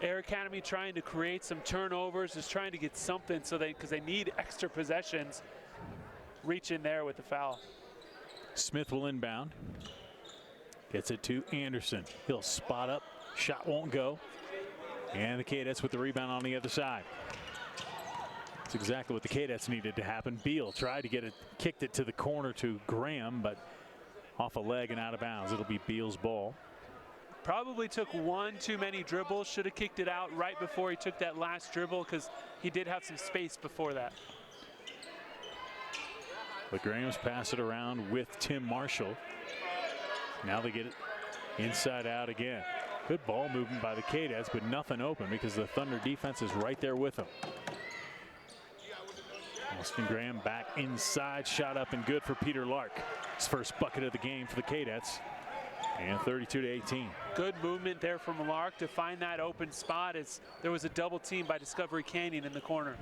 [SPEAKER 2] Air Academy trying to create some turnovers, just trying to get something so because they need extra possessions. Reach in there with the foul.
[SPEAKER 1] Smith will inbound. Gets it to Anderson. He'll spot up. Shot won't go. And the Kadets with the rebound on the other side. That's exactly what the Kadets needed to happen. Beal tried to get it, kicked it to the corner to Graham, but off a leg and out of bounds. It'll be Beal's ball.
[SPEAKER 2] Probably took one too many dribbles. Should have kicked it out right before he took that last dribble because he did have some space before that.
[SPEAKER 1] But Graham's pass it around with Tim Marshall. Now they get it inside out again. Good ball movement by the Kadets, but nothing open because the Thunder defense is right there with them. Austin Graham back inside, shot up and good for Peter Lark. His first bucket of the game for the Kadets. And 32-18.
[SPEAKER 2] Good movement there from Lark to find that open spot as there was a double team by Discovery Canyon in the corner.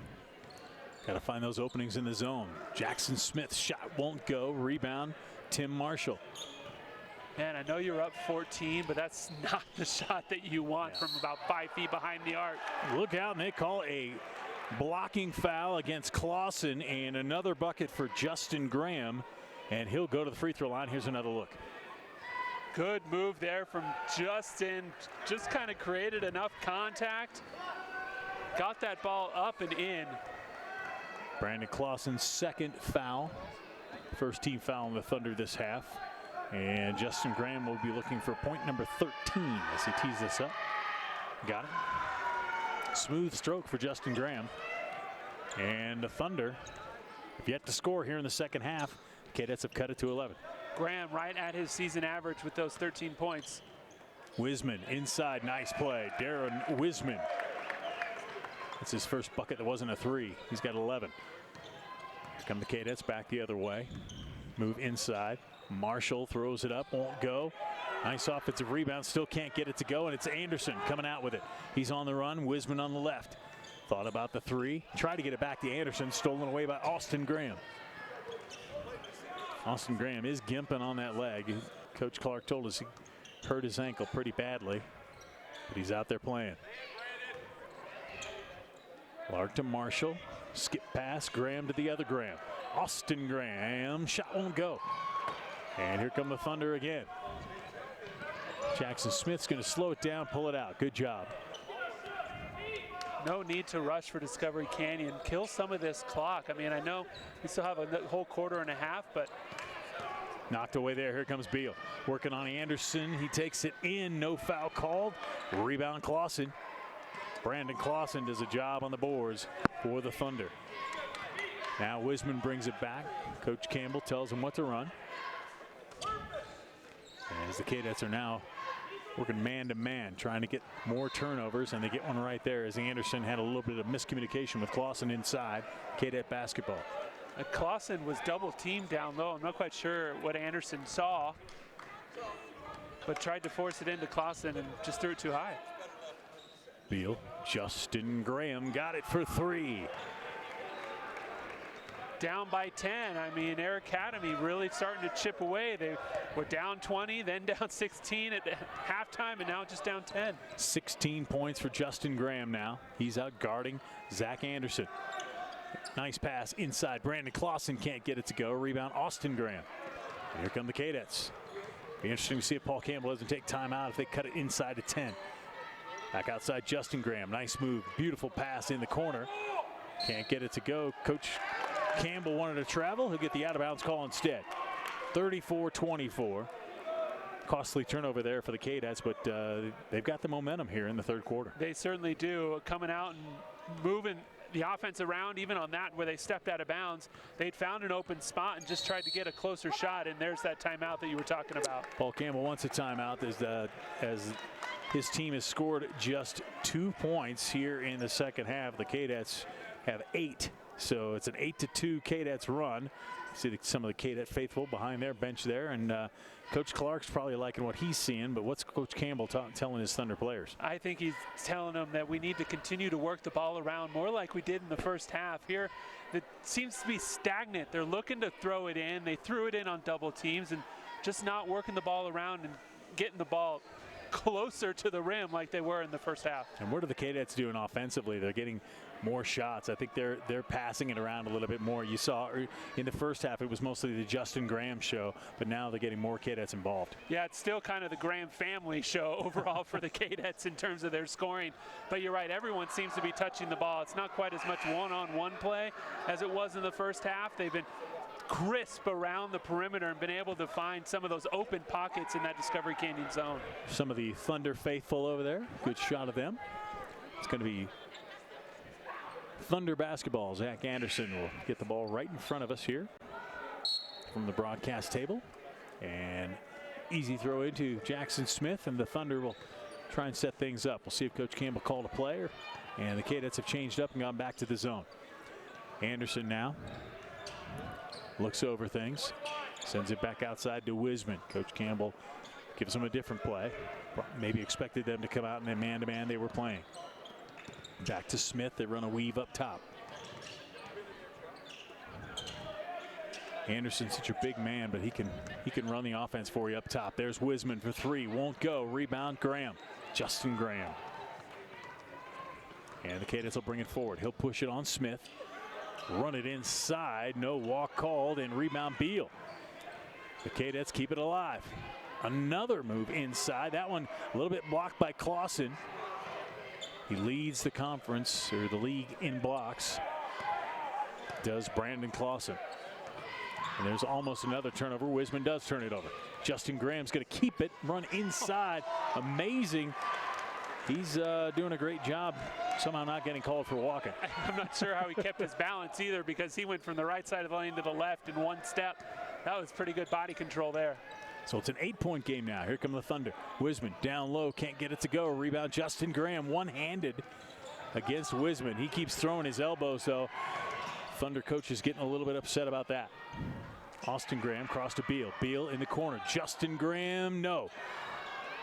[SPEAKER 1] Got to find those openings in the zone. Jackson Smith's shot won't go. Rebound, Tim Marshall.
[SPEAKER 2] Man, I know you're up 14, but that's not the shot that you want from about 5 feet behind the arc.
[SPEAKER 1] Look out, and they call a blocking foul against Clausen, and another bucket for Justin Graham, and he'll go to the free throw line. Here's another look.
[SPEAKER 2] Good move there from Justin. Just kind of created enough contact. Got that ball up and in.
[SPEAKER 1] Brandon Clausen's second foul. First team foul on the Thunder this half. And Justin Graham will be looking for point number 13 as he tees this up. Got it. Smooth stroke for Justin Graham. And the Thunder have yet to score here in the second half. Cadets have cut it to 11.
[SPEAKER 2] Graham right at his season average with those 13 points.
[SPEAKER 1] Wisman inside, nice play. Darren Wisman. It's his first bucket that wasn't a 3. He's got 11. Here come the Cadets back the other way. Move inside. Marshall throws it up, won't go. Nice offensive rebound, still can't get it to go, and it's Anderson coming out with it. He's on the run, Wisman on the left. Thought about the 3, tried to get it back to Anderson, stolen away by Austin Graham. Austin Graham is gimping on that leg. Coach Clark told us he hurt his ankle pretty badly, but he's out there playing. Clark to Marshall, skip pass, Graham to the other Graham. Austin Graham, shot won't go. And here come the Thunder again. Jackson Smith's going to slow it down, pull it out. Good job.
[SPEAKER 2] No need to rush for Discovery Canyon. Kill some of this clock. I mean, I know we still have a whole quarter and a half, but.
[SPEAKER 1] Knocked away there. Here comes Beal. Working on Anderson. He takes it in. No foul called. Rebound Clausen. Brandon Clausen does a job on the boards for the Thunder. Now Wisman brings it back. Coach Campbell tells him what to run. As the Cadets are now working man-to-man, trying to get more turnovers, and they get one right there as Anderson had a little bit of miscommunication with Clausen inside. Cadet basketball.
[SPEAKER 2] Clausen was double teamed down low. I'm not quite sure what Anderson saw, but tried to force it into Clausen and just threw it too high.
[SPEAKER 1] Beal, Justin Graham got it for 3.
[SPEAKER 2] down by 10. I mean, Air Academy really starting to chip away. They were down 20, then down 16 at halftime, and now just down 10.
[SPEAKER 1] 16 points for Justin Graham now. He's out guarding Zach Anderson. Nice pass inside. Brandon Clausen can't get it to go. Rebound, Austin Graham. And here come the Kadets. Be interesting to see if Paul Campbell doesn't take time out if they cut it inside to 10. Back outside, Justin Graham. Nice move. Beautiful pass in the corner. Can't get it to go. Coach Campbell wanted to travel. He'll get the out-of-bounds call instead. 34-24. Costly turnover there for the Kadets, but they've got the momentum here in the third quarter.
[SPEAKER 2] They certainly do. Coming out and moving the offense around, even on that where they stepped out of bounds. They'd found an open spot and just tried to get a closer shot, and there's that timeout that you were talking about.
[SPEAKER 1] Paul Campbell wants a timeout as his team has scored just 2 points here in the second half. The Kadets have 8, so it's an 8-2 Kadets run. See some of the Cadet faithful behind their bench there, and Coach Clark's probably liking what he's seeing, but what's Coach Campbell telling his Thunder players?
[SPEAKER 2] I think he's telling them that we need to continue to work the ball around more like we did in the first half. Here, it seems to be stagnant. They're looking to throw it in. They threw it in on double teams and just not working the ball around and getting the ball closer to the rim like they were in the first half.
[SPEAKER 1] And what are the Kadets doing offensively? They're getting more shots. I think they're passing it around a little bit more. You saw in the first half it was mostly the Justin Graham show, but now they're getting more Kadets involved.
[SPEAKER 2] Yeah, it's still kind of the Graham family show overall for the Kadets in terms of their scoring. But you're right, everyone seems to be touching the ball. It's not quite as much one-on-one play as it was in the first half. They've been crisp around the perimeter and been able to find some of those open pockets in that Discovery Canyon zone.
[SPEAKER 1] Some of the Thunder faithful over there. Good shot of them. It's going to be Thunder basketball. Zach Anderson will get the ball right in front of us here from the broadcast table. And easy throw into Jackson Smith, and the Thunder will try and set things up. We'll see if Coach Campbell called a play, and the Kadets have changed up and gone back to the zone. Anderson now looks over things, sends it back outside to Wisman. Coach Campbell gives them a different play. Maybe expected them to come out in the man-to-man they were playing. Back to Smith. They run a weave up top. Anderson's such a big man, but he can run the offense for you up top. There's Wisman for 3. Won't go. Rebound Graham. Justin Graham. And the Kadets will bring it forward. He'll push it on Smith. Run it inside. No walk called, and rebound Beal. The Kadets keep it alive. Another move inside. That one a little bit blocked by Clausen. He leads the conference, or the league, in blocks. Does Brandon Clausen. And there's almost another turnover. Wisman does turn it over. Justin Graham's going to keep it, run inside. Amazing. He's doing a great job, somehow not getting called for walking.
[SPEAKER 2] I'm not sure how he kept his balance either, because he went from the right side of the lane to the left in one step. That was pretty good body control there.
[SPEAKER 1] So it's an 8-point game now. Here come the Thunder. Wisman down low, can't get it to go. Rebound Justin Graham, one-handed against Wisman. He keeps throwing his elbows, so Thunder coach is getting a little bit upset about that. Austin Graham cross to Beal. Beal in the corner. Justin Graham, no.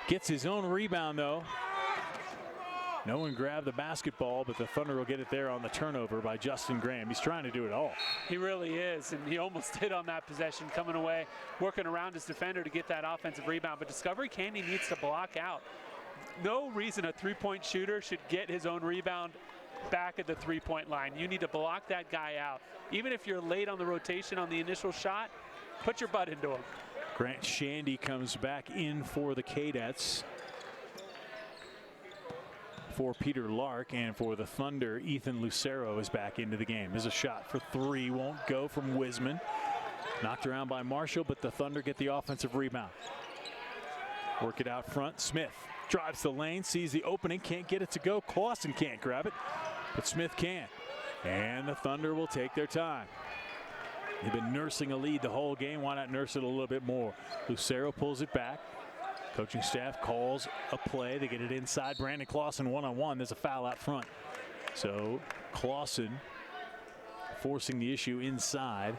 [SPEAKER 1] Gets his own rebound, though. No one grabbed the basketball, but the Thunder will get it there on the turnover by Justin Graham. He's trying to do it all.
[SPEAKER 2] He really is, and he almost did on that possession, coming away, working around his defender to get that offensive rebound. But Discovery Canyon needs to block out. No reason a three-point shooter should get his own rebound back at the three-point line. You need to block that guy out. Even if you're late on the rotation on the initial shot, put your butt into him.
[SPEAKER 1] Grant Shandy comes back in for the Kadets. For Peter Lark, and for the Thunder, Ethan Lucero is back into the game. There's a shot for 3, won't go from Wisman. Knocked around by Marshall, but the Thunder get the offensive rebound. Work it out front. Smith drives the lane, sees the opening, can't get it to go. Clausen can't grab it, but Smith can. And the Thunder will take their time. They've been nursing a lead the whole game. Why not nurse it a little bit more? Lucero pulls it back. Coaching staff calls a play. They get it inside. Brandon Clausen one-on-one. There's a foul out front. So Clausen forcing the issue inside.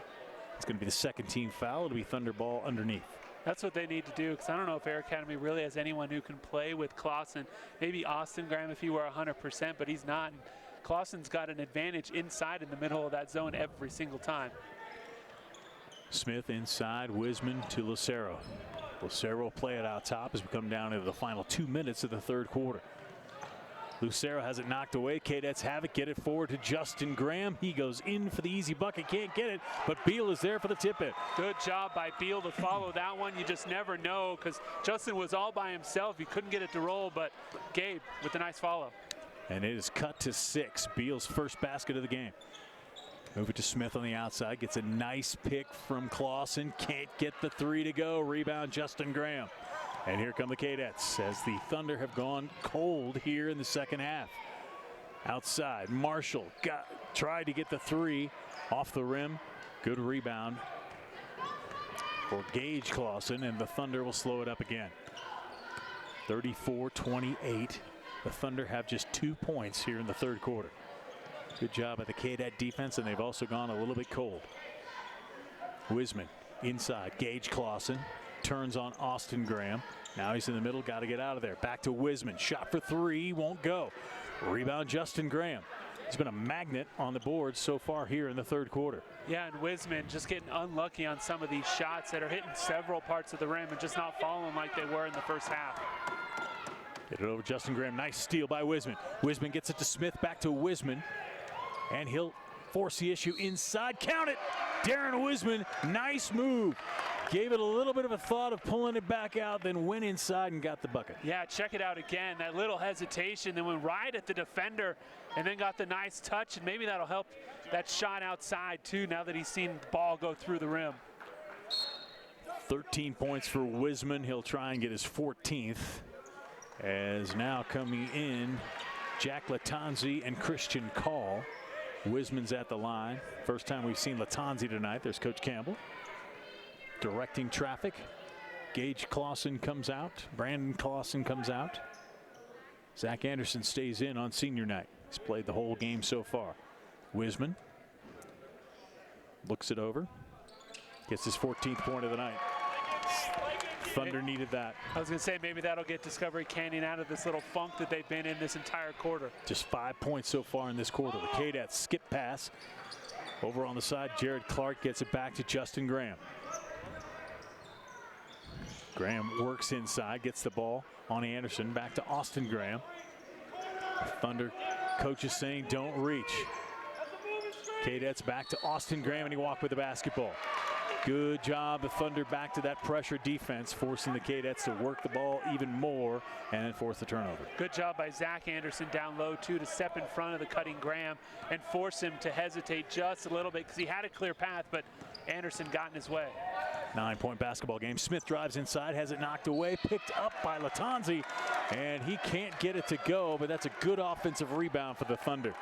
[SPEAKER 1] It's going to be the second team foul. It'll be Thunder ball underneath.
[SPEAKER 2] That's what they need to do, because I don't know if Air Academy really has anyone who can play with Clausen. Maybe Austin Graham if he were 100%, but he's not. And Clausen's got an advantage inside in the middle of that zone every single time.
[SPEAKER 1] Smith inside, Wisman to Lucero. Lucero will play it out top as we come down into the final 2 minutes of the third quarter. Lucero has it knocked away. Kadets have it, get it forward to Justin Graham. He goes in for the easy bucket, can't get it, but Beal is there for the tip in.
[SPEAKER 2] Good job by Beal to follow that one. You just never know because Justin was all by himself. He couldn't get it to roll, but Gabe with a nice follow.
[SPEAKER 1] And it is cut to 6. Beal's first basket of the game. Move it to Smith on the outside. Gets a nice pick from Clausen. Can't get the three to go. Rebound Justin Graham. And here come the Kadets as the Thunder have gone cold here in the second half. Outside, Marshall tried to get the three off the rim. Good rebound for Gage Clausen, and the Thunder will slow it up again. 34-28. The Thunder have just 2 points here in the third quarter. Good job by the Cadet defense, and they've also gone a little bit cold. Wisman inside, Gage Clausen turns on Austin Graham. Now he's in the middle, got to get out of there. Back to Wisman, shot for three, won't go. Rebound Justin Graham. He's been a magnet on the board so far here in the third quarter.
[SPEAKER 2] Yeah, and Wisman just getting unlucky on some of these shots that are hitting several parts of the rim and just not falling like they were in the first half.
[SPEAKER 1] Get it over Justin Graham. Nice steal by Wisman. Wisman gets it to Smith, back to Wisman. And he'll force the issue inside. Count it! Darren Wisman, nice move. Gave it a little bit of a thought of pulling it back out, then went inside and got the bucket.
[SPEAKER 2] Yeah, check it out again. That little hesitation, then went right at the defender and then got the nice touch, and maybe that'll help that shot outside too now that he's seen the ball go through the rim.
[SPEAKER 1] 13 points for Wisman. He'll try and get his 14th. As now coming in, Jack Latanzi and Christian Call. Wisman's at the line. First time we've seen Latanzi tonight. There's Coach Campbell directing traffic. Gage Clausen comes out. Brandon Clausen comes out. Zach Anderson stays in on senior night. He's played the whole game so far. Wisman looks it over. Gets his 14th point of the night. Thunder needed that.
[SPEAKER 2] I was going to say maybe that'll get Discovery Canyon out of this little funk that they've been in this entire quarter.
[SPEAKER 1] Just 5 points so far in this quarter. The Kadets skip pass. Over on the side, Jared Clark gets it back to Justin Graham. Graham works inside, gets the ball on Anderson. Back to Austin Graham. Thunder coach is saying don't reach. Kadets back to Austin Graham, and he walked with the basketball. Good job, the Thunder back to that pressure defense, forcing the Kadets to work the ball even more and then force the turnover.
[SPEAKER 2] Good job by Zach Anderson down low too to step in front of the cutting Graham and force him to hesitate just a little bit because he had a clear path, but Anderson got in his way.
[SPEAKER 1] 9-point basketball game. Smith drives inside, has it knocked away, picked up by Latanzi, and he can't get it to go, but that's a good offensive rebound for the Thunder.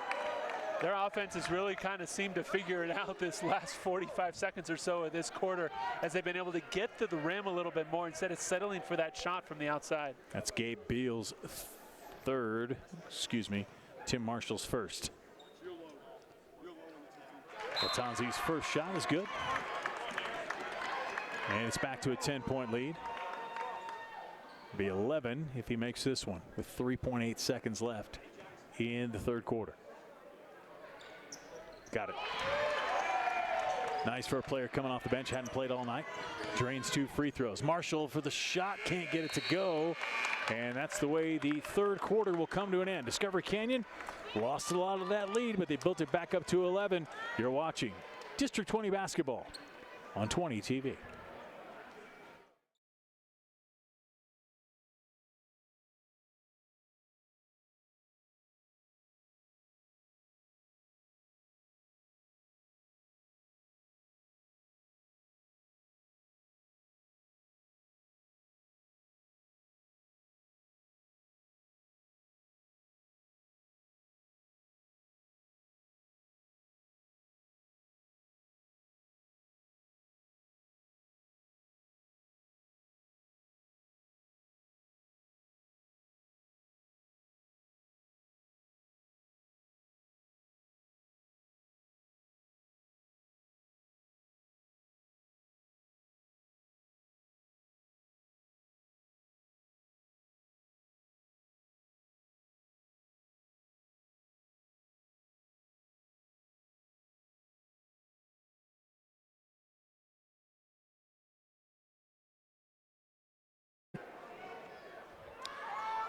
[SPEAKER 2] Their offense has really kind of seemed to figure it out this last 45 seconds or so of this quarter as they've been able to get to the rim a little bit more instead of settling for that shot from the outside.
[SPEAKER 1] That's Gabe Beal's third, Tim Marshall's first. Latanzi's first shot is good. And it's back to a 10-point lead. Be 11 if he makes this one with 3.8 seconds left in the third quarter. Got it. Nice for a player coming off the bench, hadn't played all night. Drains 2 free throws. Marshall for the shot, can't get it to go. And that's the way the third quarter will come to an end. Discovery Canyon lost a lot of that lead, but they built it back up to 11. You're watching District 20 basketball on 20 TV.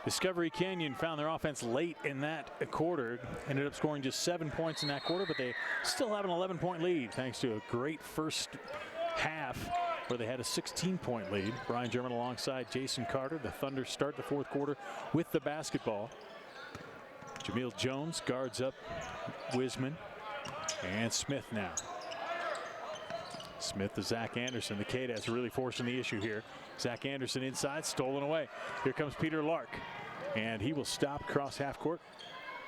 [SPEAKER 1] Discovery Canyon found their offense late in that quarter. Ended up scoring just 7 points in that quarter, but they still have an 11-point lead thanks to a great first half where they had a 16-point lead. Brian German alongside Jason Carter. The Thunder start the fourth quarter with the basketball. Jameel Jones guards up Wiseman and Smith now. Smith to Zach Anderson. The Kadets really forcing the issue here. Zach Anderson inside, stolen away. Here comes Peter Lark, and he will stop across half court.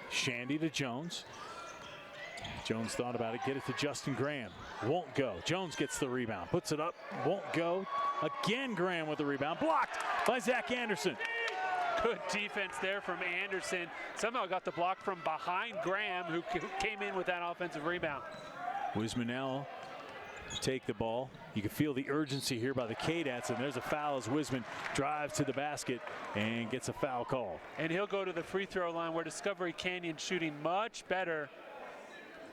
[SPEAKER 1] Shandy to Jones. Jones thought about it, get it to Justin Graham. Won't go. Jones gets the rebound, puts it up, won't go. Again, Graham with the rebound, blocked by Zach Anderson.
[SPEAKER 2] Good defense there from Anderson. Somehow got the block from behind Graham, who came in with that offensive rebound.
[SPEAKER 1] Wiseman now take the ball. You can feel the urgency here by the Kadets, and there's a foul as Wiseman drives to the basket and gets a foul call.
[SPEAKER 2] And he'll go to the free throw line where Discovery Canyon shooting much better.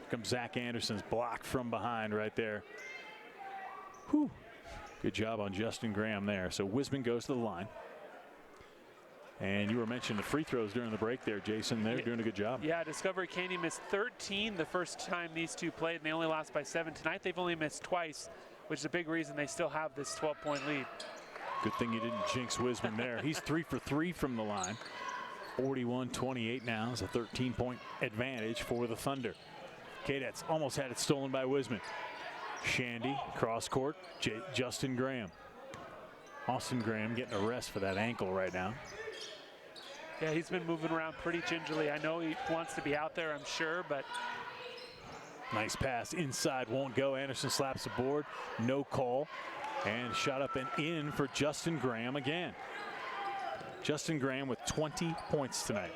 [SPEAKER 1] Here comes Zach Anderson's block from behind right there. Whew. Good job on Justin Graham there. So Wiseman goes to the line. And you were mentioning the free throws during the break there, Jason. They're doing a good job.
[SPEAKER 2] Yeah, Discovery Canyon missed 13 the first time these two played, and they only lost by 7. Tonight they've only missed twice, which is a big reason they still have this 12-point lead.
[SPEAKER 1] Good thing you didn't jinx Wiseman there. He's 3 for 3 from the line. 41-28 now is a 13-point advantage for the Thunder. Kadets almost had it stolen by Wiseman. Shandy, cross court, Justin Graham. Austin Graham getting a rest for that ankle right now.
[SPEAKER 2] Yeah, he's been moving around pretty gingerly. I know he wants to be out there, I'm sure, but.
[SPEAKER 1] Nice pass inside, won't go. Anderson slaps the board, no call. And shot up and in for Justin Graham again. Justin Graham with 20 points tonight.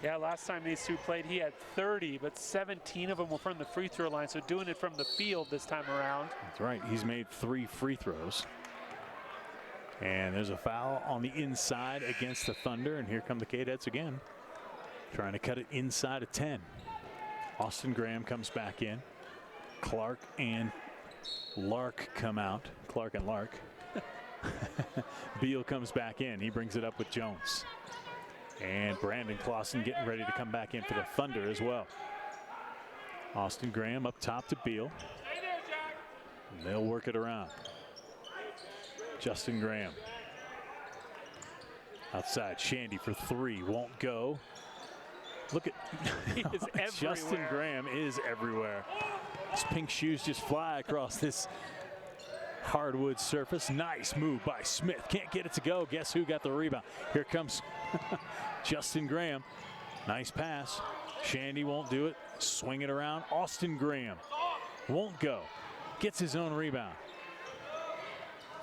[SPEAKER 2] Yeah, last time these two played, he had 30, but 17 of them were from the free throw line, so doing it from the field this time around.
[SPEAKER 1] That's right, he's made 3 free throws. And there's a foul on the inside against the Thunder, and here come the Kadets again, trying to cut it inside of 10. Austin Graham comes back in. Clark and Lark come out. Clark and Lark. Beal comes back in. He brings it up with Jones. And Brandon Clausen getting ready to come back in for the Thunder as well. Austin Graham up top to Beal. And they'll work it around. Justin Graham. Outside, Shandy for 3, won't go. Look at
[SPEAKER 2] he is everywhere.
[SPEAKER 1] Justin Graham is everywhere. His pink shoes just fly across this hardwood surface. Nice move by Smith. Can't get it to go. Guess who got the rebound? Here comes Justin Graham. Nice pass. Shandy won't do it. Swing it around. Austin Graham won't go. Gets his own rebound.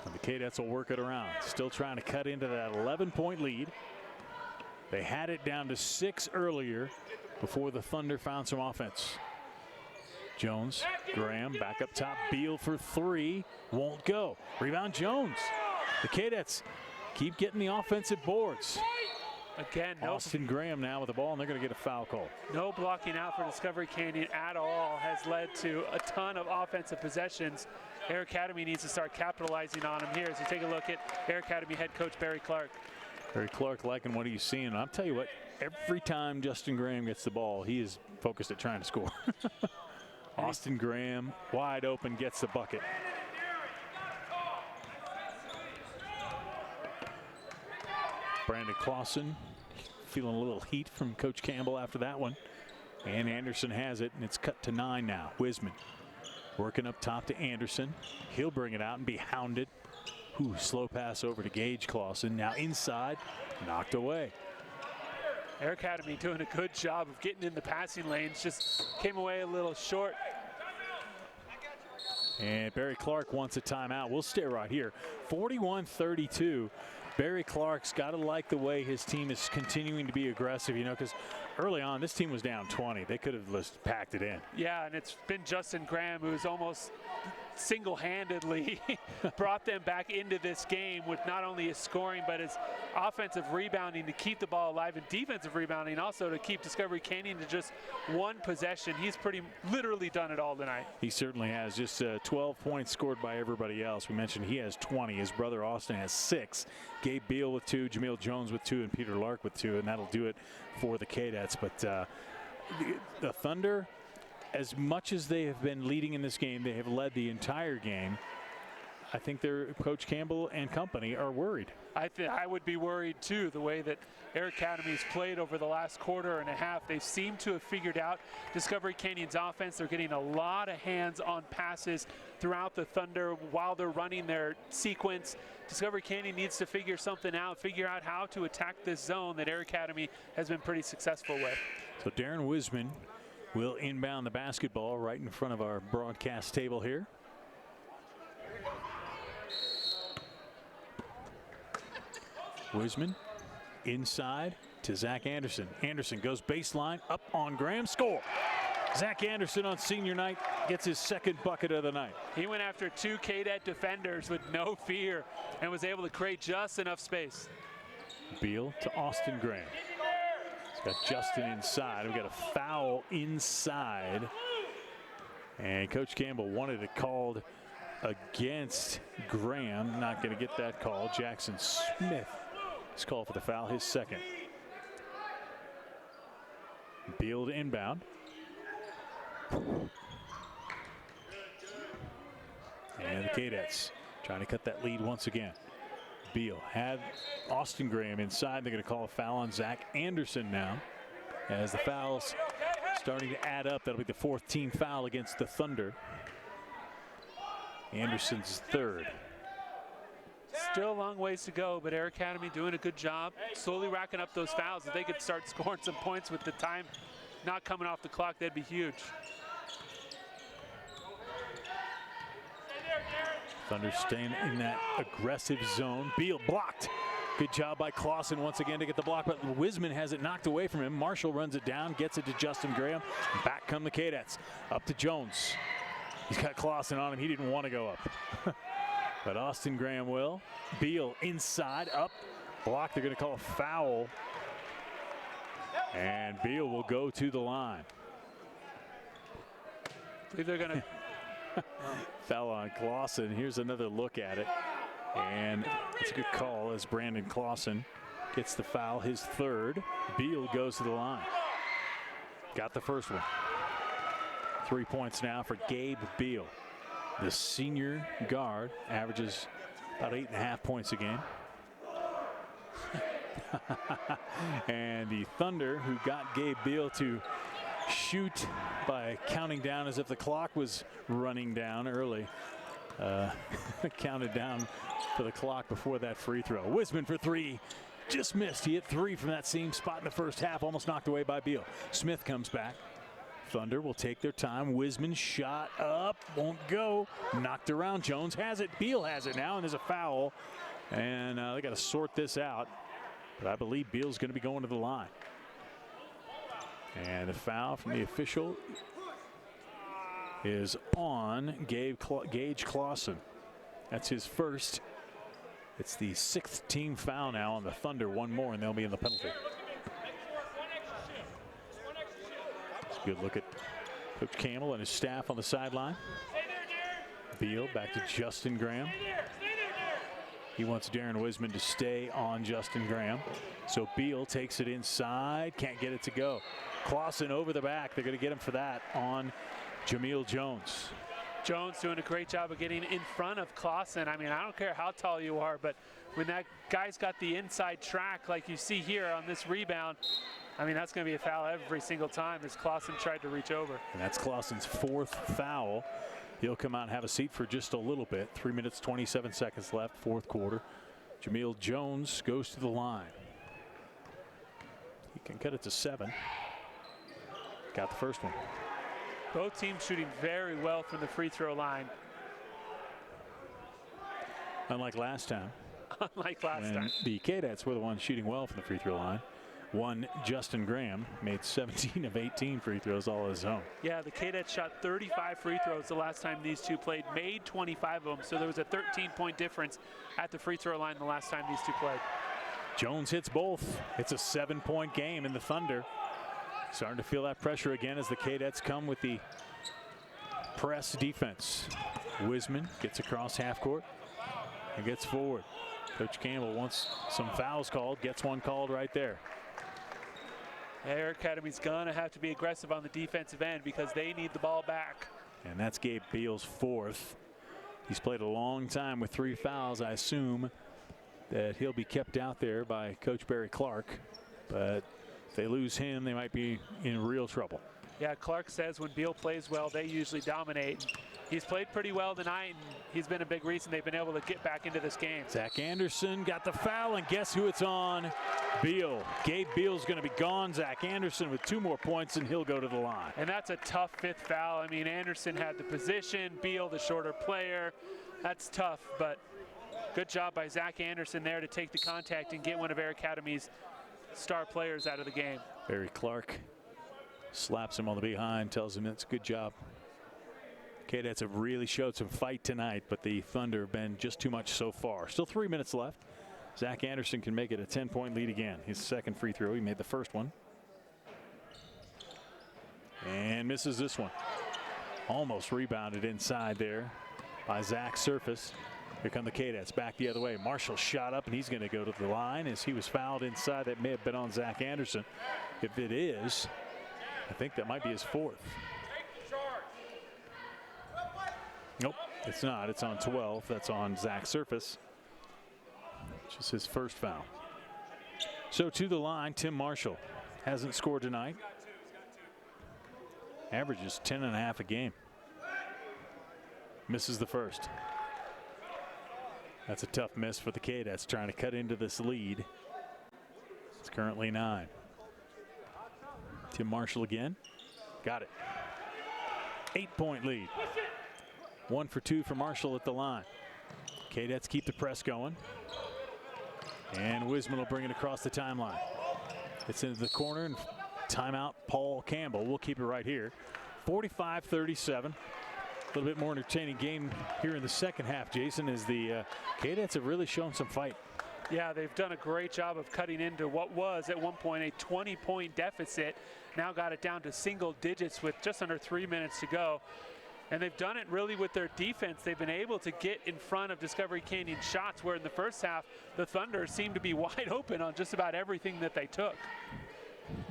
[SPEAKER 1] And the Kadets will work it around. Still trying to cut into that 11-point lead. They had it down to 6 earlier before the Thunder found some offense. Jones, Graham back up top. Beal for 3, won't go. Rebound Jones. The Kadets keep getting the offensive boards.
[SPEAKER 2] Again,
[SPEAKER 1] Austin Graham now with the ball, and they're going to get a foul call.
[SPEAKER 2] No blocking out for Discovery Canyon at all has led to a ton of offensive possessions. Air Academy needs to start capitalizing on them here as you take a look at Air Academy head coach Barry Clark. Barry
[SPEAKER 1] Clark liking what he's seeing. And I'll tell you what, every time Justin Graham gets the ball, he is focused at trying to score. Austin Graham wide open, gets the bucket. Brandon Clausen feeling a little heat from Coach Campbell after that one. And Anderson has it, and it's cut to 9 now. Wiseman working up top to Anderson. He'll bring it out and be hounded. Ooh, slow pass over to Gage Clausen. Now inside, knocked away.
[SPEAKER 2] Air Academy doing a good job of getting in the passing lanes, just came away a little short.
[SPEAKER 1] And Barry Clark wants a timeout. We'll stay right here. 41-32. Barry Clark's got to like the way his team is continuing to be aggressive, you know, because early on this team was down 20. They could have just packed it in.
[SPEAKER 2] Yeah, and it's been Justin Graham who's almost single-handedly brought them back into this game with not only his scoring but his offensive rebounding to keep the ball alive, and defensive rebounding also to keep Discovery Canyon to just one possession. He's pretty literally done it all tonight.
[SPEAKER 1] He certainly has. Just 12 points scored by everybody else. We mentioned he has 20. His brother Austin has 6. Gabe Beal with 2, Jameel Jones with 2, and Peter Lark with 2, and that'll do it for the Kadets. But the Thunder, as much as they have been leading in this game, they have led the entire game. I think their Coach Campbell and company are worried.
[SPEAKER 2] I would be worried too, the way that Air Academy's played over the last quarter and a half. They seem to have figured out Discovery Canyon's offense. They're getting a lot of hands-on passes throughout the Thunder while they're running their sequence. Discovery Canyon needs to figure something out, figure out how to attack this zone that Air Academy has been pretty successful with.
[SPEAKER 1] So Darren Wiseman will inbound the basketball right in front of our broadcast table here. Wiseman inside to Zach Anderson. Anderson goes baseline, up on Graham, score. Zach Anderson on senior night gets his second bucket of the night.
[SPEAKER 2] He went after 2 Cadet defenders with no fear and was able to create just enough space.
[SPEAKER 1] Beal to Austin Graham. He's got Justin inside. We've got a foul inside. And Coach Campbell wanted it called against Graham. Not going to get that call. Jackson Smith is called for the foul, his second. Beal to inbound. And the Kadets trying to cut that lead once again. Beal had Austin Graham inside. They're going to call a foul on Zach Anderson now. As the fouls starting to add up, that'll be the 4th team foul against the Thunder. Anderson's 3rd.
[SPEAKER 2] Still a long ways to go, but Air Academy doing a good job, slowly racking up those fouls. If they could start scoring some points with the time not coming off the clock, that'd be huge.
[SPEAKER 1] Thunder staying in that aggressive zone. Beal blocked. Good job by Clausen once again to get the block, but Wiseman has it knocked away from him. Marshall runs it down, gets it to Justin Graham. Back come the Kadets. Up to Jones. He's got Clausen on him. He didn't want to go up. But Austin Graham will. Beal inside, up, block. They're going to call a foul. And Beal will go to the line.
[SPEAKER 2] I believe they're going to
[SPEAKER 1] foul on Clausen. Here's another look at it. And it's a good call as Brandon Clausen gets the foul, his 3rd. Beal goes to the line. Got the first one. 3 points now for Gabe Beal. The senior guard averages about 8.5 points a game. And the Thunder, who got Gabe Beal to shoot by counting down as if the clock was running down early. Counted down for the clock before that free throw. Wiseman for 3. Just missed. He hit 3 from that same spot in the first half, almost knocked away by Beal. Smith comes back. Thunder will take their time. Wiseman shot up, won't go. Knocked around. Jones has it. Beal has it now, and there's a foul. And they got to sort this out. But I believe Beal's going to be going to the line. And the foul from the official is on Gage Clausen. That's his first. It's the 6th team foul now on the Thunder. One more, and they'll be in the penalty. Good look at Coach Campbell and his staff on the sideline. Beal back to Justin Graham. He wants Darren Wiseman to stay on Justin Graham. So Beal takes it inside, can't get it to go. Clausen over the back. They're going to get him for that on Jameel Jones.
[SPEAKER 2] Jones doing a great job of getting in front of Clausen. I mean, I don't care how tall you are, but when that guy's got the inside track like you see here on this rebound, I mean, that's going to be a foul every single time as Clausen tried to reach over.
[SPEAKER 1] And that's Clausen's 4th foul. He'll come out and have a seat for just a little bit. 3 minutes, 27 seconds left, 4th quarter. Jameel Jones goes to the line. He can cut it to 7. Got the first one.
[SPEAKER 2] Both teams shooting very well from the free throw line.
[SPEAKER 1] Unlike last time.
[SPEAKER 2] Unlike last time.
[SPEAKER 1] The Kadets were the ones shooting well from the free throw line. One, Justin Graham made 17 of 18 free throws all his own.
[SPEAKER 2] Yeah, the Kadets shot 35 free throws the last time these two played, made 25 of them, so there was a 13-point difference at the free throw line the last time these two played.
[SPEAKER 1] Jones hits both. It's a 7-point game in the Thunder. Starting to feel that pressure again as the Kadets come with the press defense. Wisman gets across half court and gets forward. Coach Campbell wants some fouls called, gets one called right there.
[SPEAKER 2] Air Academy's gonna have to be aggressive on the defensive end because they need the ball back.
[SPEAKER 1] And that's Gabe Beal's fourth. He's played a long time with 3 fouls. I assume that he'll be kept out there by Coach Barry Clark. But if they lose him, they might be in real trouble.
[SPEAKER 2] Yeah, Clark says when Beal plays well, they usually dominate. He's played pretty well tonight, and he's been a big reason they've been able to get back into this game.
[SPEAKER 1] Zach Anderson got the foul, and guess who it's on? Beal. Gabe Beal's going to be gone. Zach Anderson with 2 more points, and he'll go to the line.
[SPEAKER 2] And that's a tough 5th foul. I mean, Anderson had the position, Beal the shorter player. That's tough, but good job by Zach Anderson there to take the contact and get one of Air Academy's star players out of the game.
[SPEAKER 1] Barry Clark slaps him on the behind, tells him it's a good job. Kadets have really showed some fight tonight, but the Thunder have been just too much so far. Still 3 minutes left. Zach Anderson can make it a 10-point lead again. His second free throw, he made the first one. And misses this one. Almost rebounded inside there by Zach Surface. Here come the Kadets back the other way. Marshall shot up, and he's going to go to the line as he was fouled inside. That may have been on Zach Anderson. If it is, I think that might be his 4th. Nope, it's not. It's on 12. That's on Zach Surface, which is his first foul. So to the line, Tim Marshall hasn't scored tonight. Averages 10.5 a game. Misses the first. That's a tough miss for the Kadets trying to cut into this lead. It's currently 9. Tim Marshall again. Got it. 8-point lead. 1 for 2 for Marshall at the line. Kadets keep the press going. And Wisman will bring it across the timeline. It's into the corner, and timeout Paul Campbell. We'll keep it right here. 45-37. A little bit more entertaining game here in the second half, Jason, as the Kadets have really shown some fight.
[SPEAKER 2] Yeah, they've done a great job of cutting into what was at one point a 20-point deficit. Now got it down to single digits with just under 3 minutes to go. And they've done it really with their defense. They've been able to get in front of Discovery Canyon shots, where in the first half, the Thunder seemed to be wide open on just about everything that they took.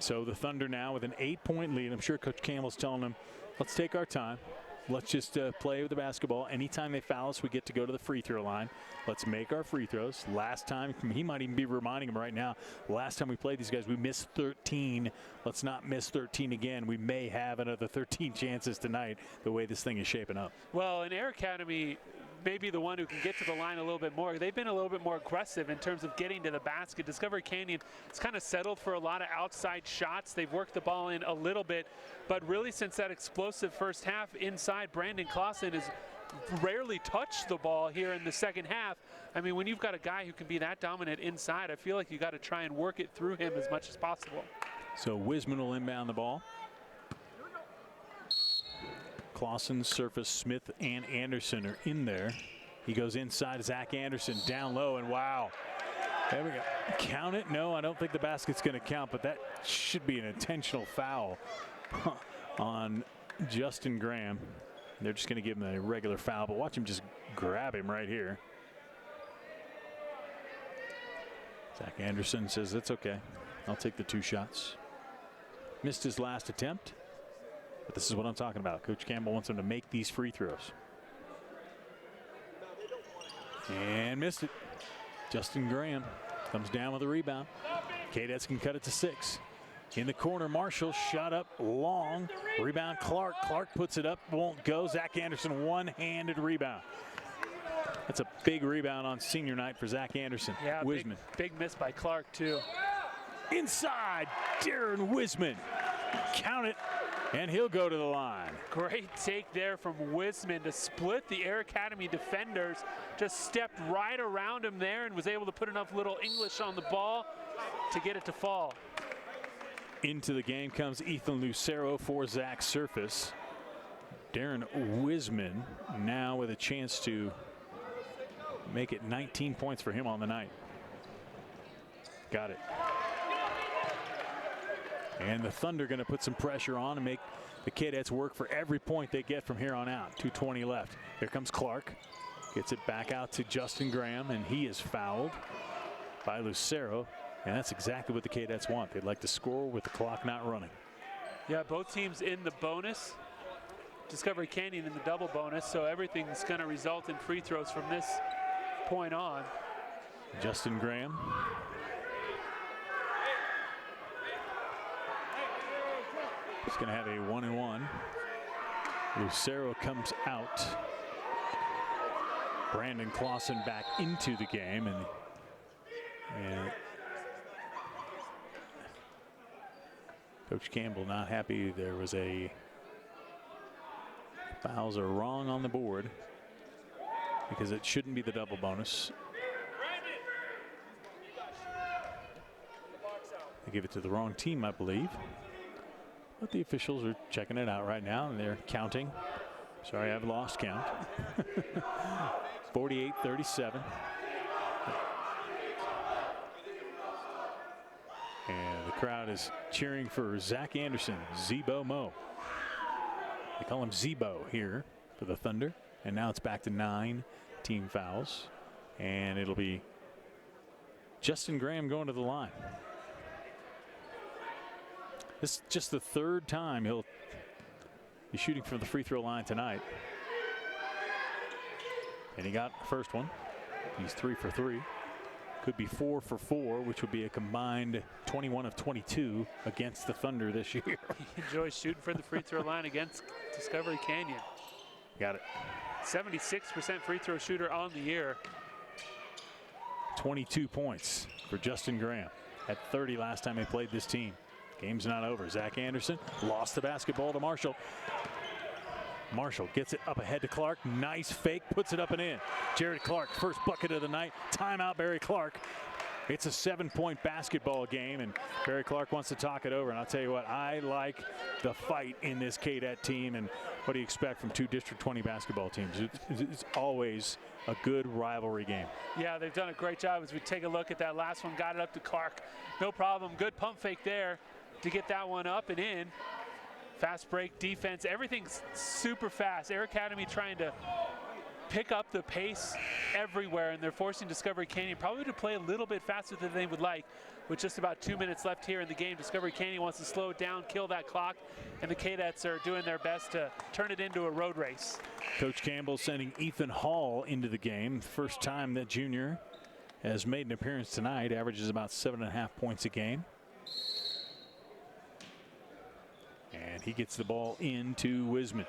[SPEAKER 1] So the Thunder now with an 8-point lead. I'm sure Coach Campbell's telling them, let's take our time. Let's just play with the basketball. Anytime they foul us, we get to go to the free throw line. Let's make our free throws. Last time, he might even be reminding them right now, last time we played these guys, we missed 13. Let's not miss 13 again. We may have another 13 chances tonight, the way this thing is shaping up.
[SPEAKER 2] Well, in Air Academy, maybe the one who can get to the line a little bit more. They've been a little bit more aggressive in terms of getting to the basket. Discovery Canyon has kind of settled for a lot of outside shots. They've worked the ball in a little bit, but really since that explosive first half inside, Brandon Clausen has rarely touched the ball here in the second half. I mean, when you've got a guy who can be that dominant inside, I feel like you got to try and work it through him as much as possible.
[SPEAKER 1] So Wisman will inbound the ball. Clausen, Surface, Smith, and Anderson are in there. He goes inside. Zach Anderson down low, and wow. There we go. Count it? No, I don't think the basket's going to count, but that should be an intentional foul on Justin Graham. They're just going to give him a regular foul, but watch him just grab him right here. Zach Anderson says, it's okay. I'll take the 2 shots. Missed his last attempt. But this is what I'm talking about. Coach Campbell wants him to make these free throws. And missed it. Justin Graham comes down with a rebound. Kadets can cut it to 6. In the corner, Marshall shot up long. Rebound Clark. Clark puts it up, won't go. Zach Anderson, one-handed rebound. That's a big rebound on senior night for Zach Anderson.
[SPEAKER 2] Yeah,
[SPEAKER 1] Wisman.
[SPEAKER 2] big miss by Clark, too.
[SPEAKER 1] Inside, Darren Wisman. Count it. And he'll go to the line.
[SPEAKER 2] Great take there from Wisman to split the Air Academy defenders. Just stepped right around him there and was able to put enough little English on the ball to get it to fall.
[SPEAKER 1] Into the game comes Ethan Lucero for Zach Surface. Darren Wisman now with a chance to make it 19 points for him on the night. Got it. And the Thunder going to put some pressure on and make the Kadets work for every point they get from here on out. 2:20 left. Here comes Clark. Gets it back out to Justin Graham, and he is fouled by Lucero. And that's exactly what the Kadets want. They'd like to score with the clock not running.
[SPEAKER 2] Yeah, both teams in the bonus. Discovery Canyon in the double bonus, so everything's going to result in free throws from this point on.
[SPEAKER 1] Justin Graham. He's going to have a 1-and-1. Lucero comes out. Brandon Clausen back into the game, and Coach Campbell not happy. There was a fouls are wrong on the board because it shouldn't be the double bonus. They give it to the wrong team, I believe. But the officials are checking it out right now, and they're counting. Sorry, I've lost count. 48-37. And the crowd is cheering for Zach Anderson, Zebo Mo. They call him Zebo here for the Thunder. And now it's back to 9 team fouls. And it'll be Justin Graham going to the line. This is just the third time he'll be shooting from the free throw line tonight. And he got the first one. He's 3 for 3. Could be 4 for 4, which would be a combined 21 of 22 against the Thunder this year.
[SPEAKER 2] He enjoys shooting for the free throw line against Discovery Canyon.
[SPEAKER 1] Got it.
[SPEAKER 2] 76% free throw shooter on the year.
[SPEAKER 1] 22 points for Justin Graham. Had 30 last time he played this team. Game's not over. Zach Anderson lost the basketball to Marshall. Marshall gets it up ahead to Clark. Nice fake, puts it up and in. Jared Clark, first bucket of the night. Timeout, Barry Clark. It's a 7-point basketball game, and Barry Clark wants to talk it over. And I'll tell you what, I like the fight in this Cadet team. And what do you expect from 2 District 20 basketball teams? It's always a good rivalry game.
[SPEAKER 2] Yeah, they've done a great job as we take a look at that last one. Got it up to Clark. No problem. Good pump fake there to get that one up and in. Fast break defense. Everything's super fast. Air Academy trying to pick up the pace everywhere, and they're forcing Discovery Canyon probably to play a little bit faster than they would like. With just about 2 minutes left here in the game, Discovery Canyon wants to slow it down, kill that clock, and the Kadets are doing their best to turn it into a road race.
[SPEAKER 1] Coach Campbell sending Ethan Hall into the game. First time that junior has made an appearance tonight. Averages about 7.5 points a game. And he gets the ball into Wisman.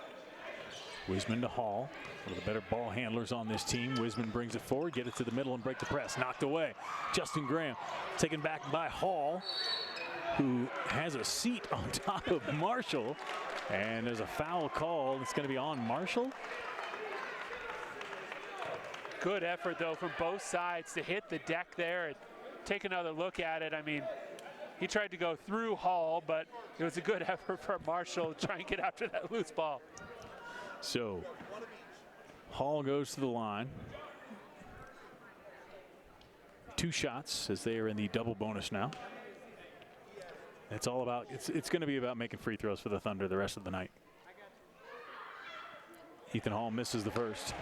[SPEAKER 1] Wisman to Hall. One of the better ball handlers on this team. Wisman brings it forward, get it to the middle and break the press. Knocked away. Justin Graham taken back by Hall, who has a seat on top of Marshall. And there's a foul call. It's going to be on Marshall.
[SPEAKER 2] Good effort, though, from both sides to hit the deck there and take another look at it. I mean, he tried to go through Hall, but it was a good effort for Marshall to try and get after that loose ball.
[SPEAKER 1] So Hall goes to the line. 2 shots as they are in the double bonus now. It's all about, it's going to be about making free throws for the Thunder the rest of the night. Ethan Hall misses the first.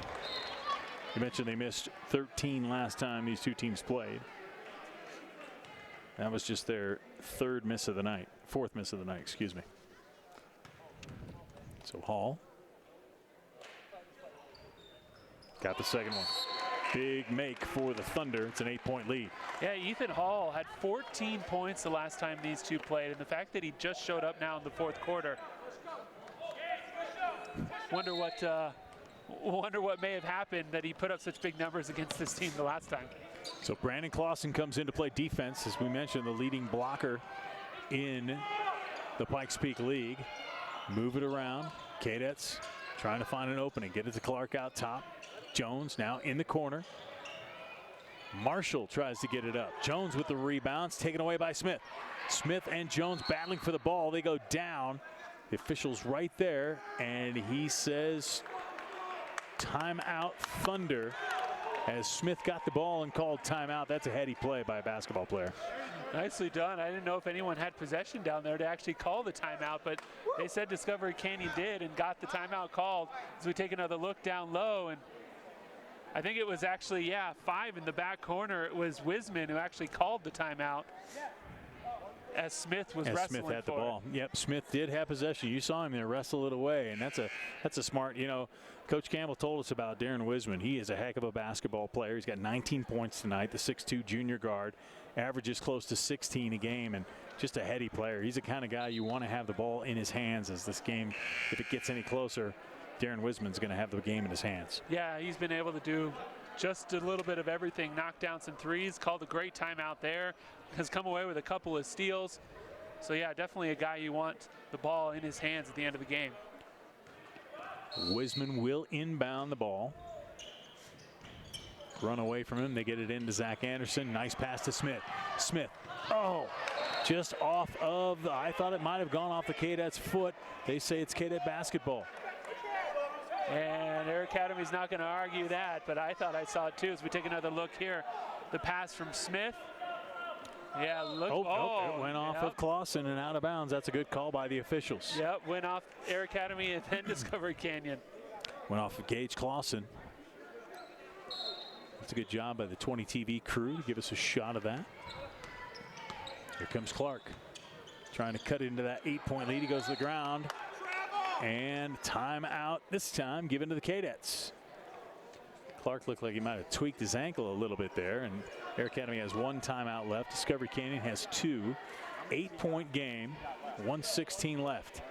[SPEAKER 1] You mentioned they missed 13 last time these 2 teams played. That was just their 4th miss of the night, excuse me. So Hall got the second one. Big make for the Thunder. It's an 8-point lead.
[SPEAKER 2] Yeah, Ethan Hall had 14 points the last time these two played, and the fact that he just showed up now in the 4th quarter. Wonder what may have happened that he put up such big numbers against this team the last time.
[SPEAKER 1] So Brandon Clausen comes in to play defense, as we mentioned, the leading blocker in the Pikes Peak League. Move it around. Kadets trying to find an opening. Get it to Clark out top. Jones now in the corner. Marshall tries to get it up. Jones with the rebounds, taken away by Smith. Smith and Jones battling for the ball. They go down. The official's right there, and he says timeout Thunder. As Smith got the ball and called timeout. That's a heady play by a basketball player.
[SPEAKER 2] Nicely done. I didn't know if anyone had possession down there to actually call the timeout, but they said Discovery Canyon did and got the timeout called. As we take another look down low, and I think it was actually, 5 in the back corner. It was Wiseman who actually called the timeout as Smith was wrestling
[SPEAKER 1] Smith had the
[SPEAKER 2] for
[SPEAKER 1] ball. Yep, Smith did have possession. You saw him there wrestle it away, and that's a smart, Coach Campbell told us about Darren Wiseman. He is a heck of a basketball player. He's got 19 points tonight, the 6'2" junior guard. Averages close to 16 a game, and just a heady player. He's the kind of guy you want to have the ball in his hands as this game, if it gets any closer, Darren Wiseman's going to have the game in his hands.
[SPEAKER 2] Yeah, he's been able to do just a little bit of everything. Knock down some threes, called a great timeout there, has come away with a couple of steals. So yeah, definitely a guy you want the ball in his hands at the end of the game.
[SPEAKER 1] Wiseman will inbound the ball. Run away from him. They get it into Zach Anderson. Nice pass to Smith. Smith. Oh, just off of, I thought it might have gone off the Kadets' foot. They say it's Cadet basketball.
[SPEAKER 2] And Air Academy's not going to argue that, but I thought I saw it too. As we take another look here, the pass from Smith. Yeah, look.
[SPEAKER 1] It went off of Clausen and out of bounds. That's a good call by the officials.
[SPEAKER 2] Yep, went off Air Academy and then Discovery Canyon.
[SPEAKER 1] Went off of Gage Clausen. That's a good job by the 20 TV crew to give us a shot of that. Here comes Clark, trying to cut into that 8-point lead. He goes to the ground. And timeout this time given to the Kadets. Clark looked like he might have tweaked his ankle a little bit there, and Air Academy has 1 timeout left. Discovery Canyon has 2. 8-point game, 1:16 left.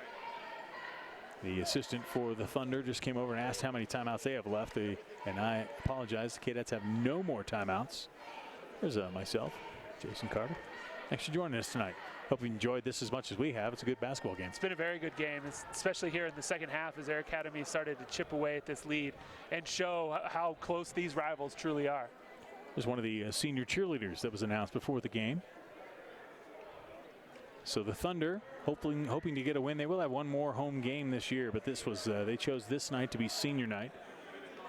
[SPEAKER 1] The assistant for the Thunder just came over and asked how many timeouts they have left. And I apologize, the Kadets have no more timeouts. There's myself, Jason Carter. Thanks for joining us tonight. Hope you enjoyed this as much as we have. It's a good basketball game.
[SPEAKER 2] It's been a very good game, especially here in the second half as Air Academy started to chip away at this lead and show how close these rivals truly are.
[SPEAKER 1] There's one of the senior cheerleaders that was announced before the game. So the Thunder, hoping to get a win. They will have one more home game this year, but this was they chose this night to be senior night,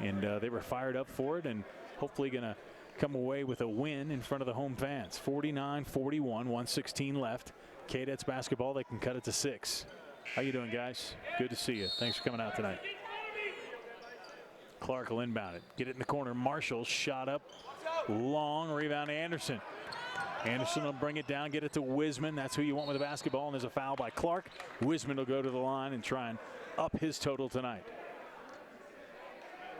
[SPEAKER 1] and they were fired up for it, and hopefully going to come away with a win in front of the home fans. 49-41, 1:16 left. Kadets basketball, they can cut it to 6. How you doing, guys? Good to see you. Thanks for coming out tonight. Clark will inbound it. Get it in the corner. Marshall shot up. Long rebound to Anderson. Anderson will bring it down, get it to Wiseman. That's who you want with the basketball, and there's a foul by Clark. Wiseman will go to the line and try and up his total tonight.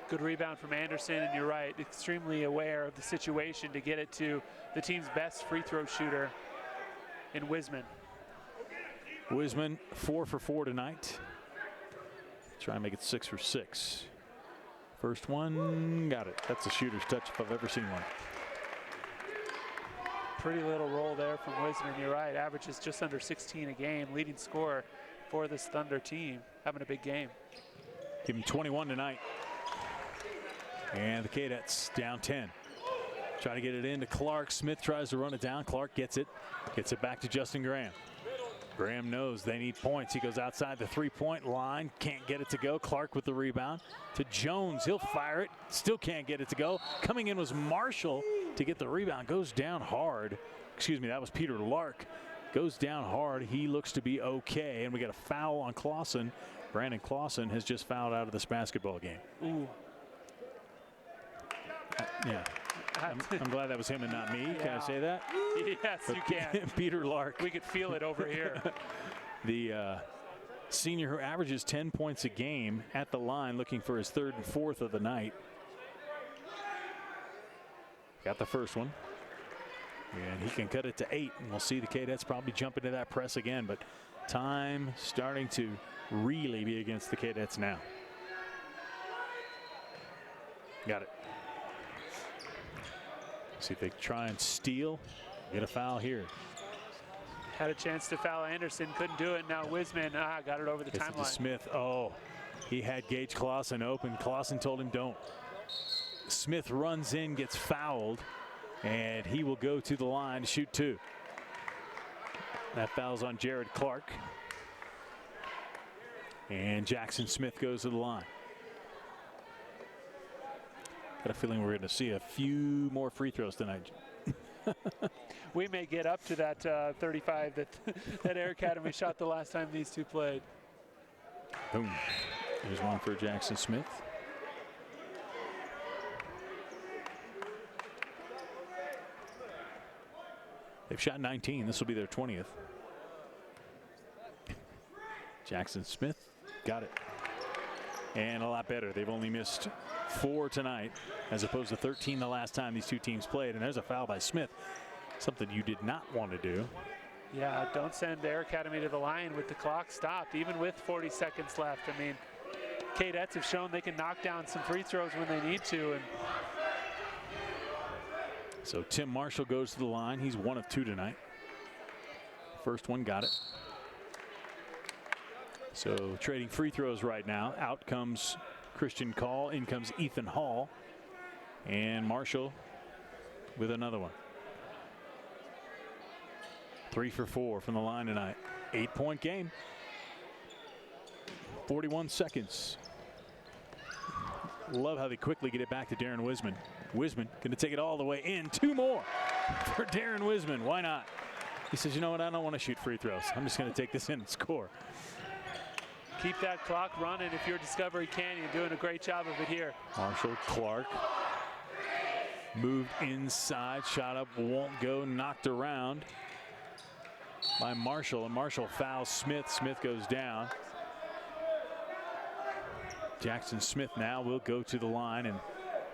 [SPEAKER 2] Good rebound from Anderson, and you're right, extremely aware of the situation to get it to the team's best free throw shooter in Wiseman.
[SPEAKER 1] Wiseman 4 for 4 tonight. Try and make it 6 for 6. First one, got it. That's a shooter's touch if I've ever seen one.
[SPEAKER 2] Pretty little roll there from Wiseman, you're right. Averages just under 16 a game, leading scorer for this Thunder team, having a big game.
[SPEAKER 1] Give him 21 tonight. And the Kadets down 10. Try to get it into Clark. Smith tries to run it down. Clark gets it back to Justin Graham. Graham knows they need points. He goes outside the 3-point line. Can't get it to go. Clark with the rebound to Jones. He'll fire it. Still can't get it to go. Coming in was Marshall to get the rebound. Goes down hard. Excuse me, that was Peter Lark. Goes down hard. He looks to be okay. And we got a foul on Clausen. Brandon Clausen has just fouled out of this basketball game.
[SPEAKER 2] Ooh.
[SPEAKER 1] Yeah. I'm glad that was him and not me.
[SPEAKER 2] Yeah.
[SPEAKER 1] Can I say that?
[SPEAKER 2] Yes, you can.
[SPEAKER 1] Peter Lark.
[SPEAKER 2] We could feel it over here.
[SPEAKER 1] The senior who averages 10 points a game at the line, looking for his 3rd and 4th of the night. Got the first one. And he can cut it to 8. And we'll see the Kadets probably jump into that press again. But time starting to really be against the Kadets now. Got it. See if they try and steal. Get a foul here.
[SPEAKER 2] Had a chance to foul Anderson, couldn't do it. Now Wiseman got it over the
[SPEAKER 1] Gets it to
[SPEAKER 2] timeline.
[SPEAKER 1] Smith. Oh, he had Gage Clausen open. Clausen told him don't. Smith runs in, gets fouled. And he will go to the line to shoot 2. That foul's on Jared Clark. And Jackson Smith goes to the line. Got a feeling we're going to see a few more free throws tonight.
[SPEAKER 2] We may get up to that 35 that Air Academy shot the last time these two played.
[SPEAKER 1] Boom. There's one for Jackson Smith. They've shot 19. This will be their 20th. Jackson Smith got it. And a lot better. They've only missed 4 tonight as opposed to 13 the last time these two teams played. And there's a foul by Smith. Something you did not want to do.
[SPEAKER 2] Yeah, don't send Air Academy to the line with the clock stopped, even with 40 seconds left. I mean, Kadets have shown they can knock down some free throws when they need to. And
[SPEAKER 1] so Tim Marshall goes to the line. He's 1 of 2 tonight. First one, got it. So trading free throws right now. Out comes Christian Call. In comes Ethan Hall. And Marshall with another one. 3 for 4 from the line tonight. 8-point game. 41 seconds. Love how they quickly get it back to Darren Wisman. Wisman going to take it all the way in. 2 more for Darren Wisman. Why not? He says, you know what? I don't want to shoot free throws. I'm just going to take this in and score.
[SPEAKER 2] Keep that clock running if you're Discovery Canyon. Doing a great job of it here.
[SPEAKER 1] Marshall Clark moved inside. Shot up, won't go. Knocked around by Marshall. And Marshall fouls Smith. Smith goes down. Jackson Smith now will go to the line. And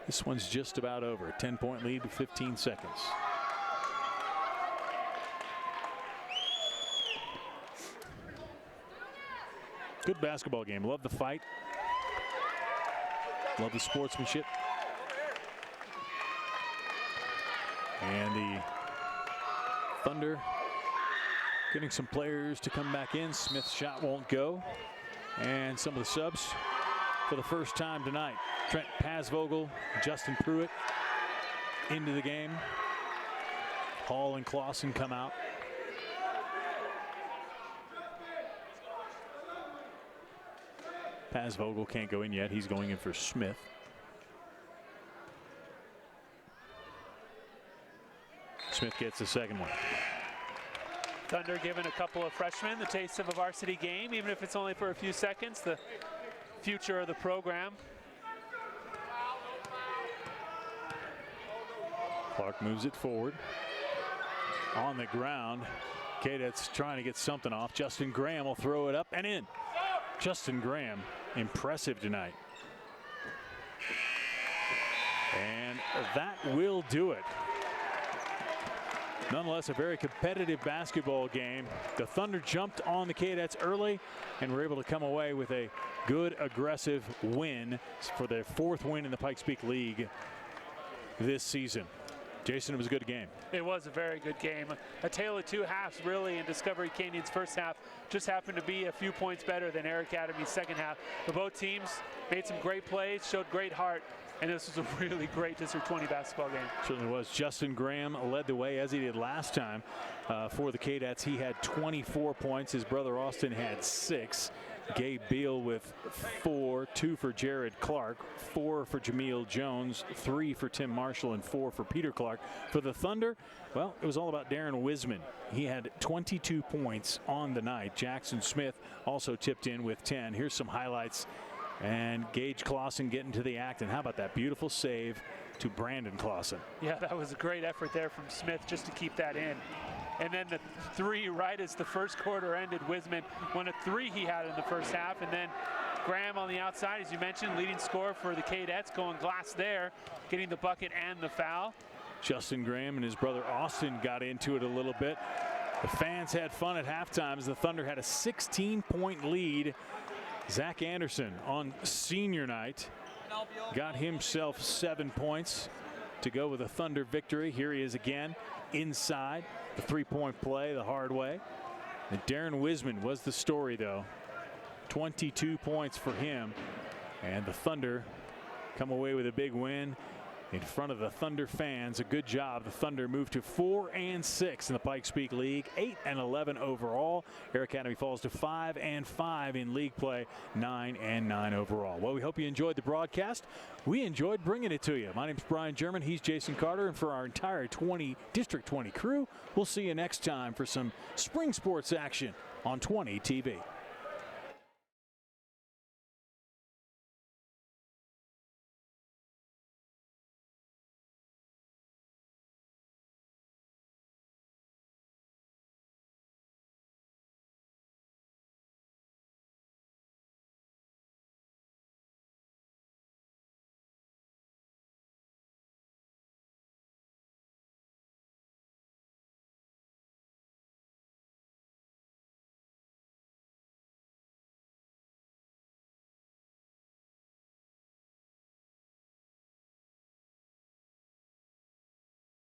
[SPEAKER 1] this one's just about over. 10-point lead with 15 seconds. Good basketball game. Love the fight. Love the sportsmanship. And the Thunder getting some players to come back in. Smith's shot won't go. And some of the subs for the first time tonight. Trent Pasvogel, Justin Pruitt into the game. Hall and Clausen come out. Pasvogel can't go in yet. He's going in for Smith. Smith gets the second one.
[SPEAKER 2] Thunder giving a couple of freshmen the taste of a varsity game, even if it's only for a few seconds. The future of the program.
[SPEAKER 1] Clark moves it forward. On the ground. Kadets trying to get something off. Justin Graham will throw it up and in. Justin Graham, impressive tonight. And that will do it. Nonetheless, a very competitive basketball game. The Thunder jumped on the Kadets early and were able to come away with a good, aggressive win for their 4th win in the Pikes Peak League this season. Jason, it was a good game.
[SPEAKER 2] It was a very good game. A tale of 2 halves, really, in Discovery Canyon's first half. Just happened to be a few points better than Air Academy's second half. But both teams made some great plays, showed great heart, and this was a really great District 20 basketball game.
[SPEAKER 1] Certainly was. Justin Graham led the way, as he did last time for the Kadets. He had 24 points. His brother Austin had 6. Gabe Beal with 4, 2 for Jared Clark, 4 for Jameel Jones, 3 for Tim Marshall, and 4 for Peter Clark. For the Thunder, well, it was all about Darren Wisman. He had 22 points on the night. Jackson Smith also tipped in with 10. Here's some highlights. And Gage Clausen getting to the act. And how about that beautiful save to Brandon Clausen?
[SPEAKER 2] Yeah, that was a great effort there from Smith just to keep that in. And then the 3 right as the first quarter ended. Wisman, 1 of 3 he had in the first half. And then Graham on the outside, as you mentioned, leading scorer for the Kadets, going glass there, getting the bucket and the foul.
[SPEAKER 1] Justin Graham and his brother Austin got into it a little bit. The fans had fun at halftime as the Thunder had a 16-point lead. Zach Anderson on senior night got himself 7 points to go with a Thunder victory. Here he is again inside. The 3-point play the hard way. And Darren Wisman was the story, though. 22 points for him. And the Thunder come away with a big win in front of the Thunder fans. A good job. The Thunder moved to 4-6 in the Pikes Peak League, 8-11 overall. Air Academy falls to 5-5 in league play, 9-9 overall. Well, we hope you enjoyed the broadcast. We enjoyed bringing it to you. My name's Brian German. He's Jason Carter. And for our entire District 20 crew, we'll see you next time for some spring sports action on 20 TV.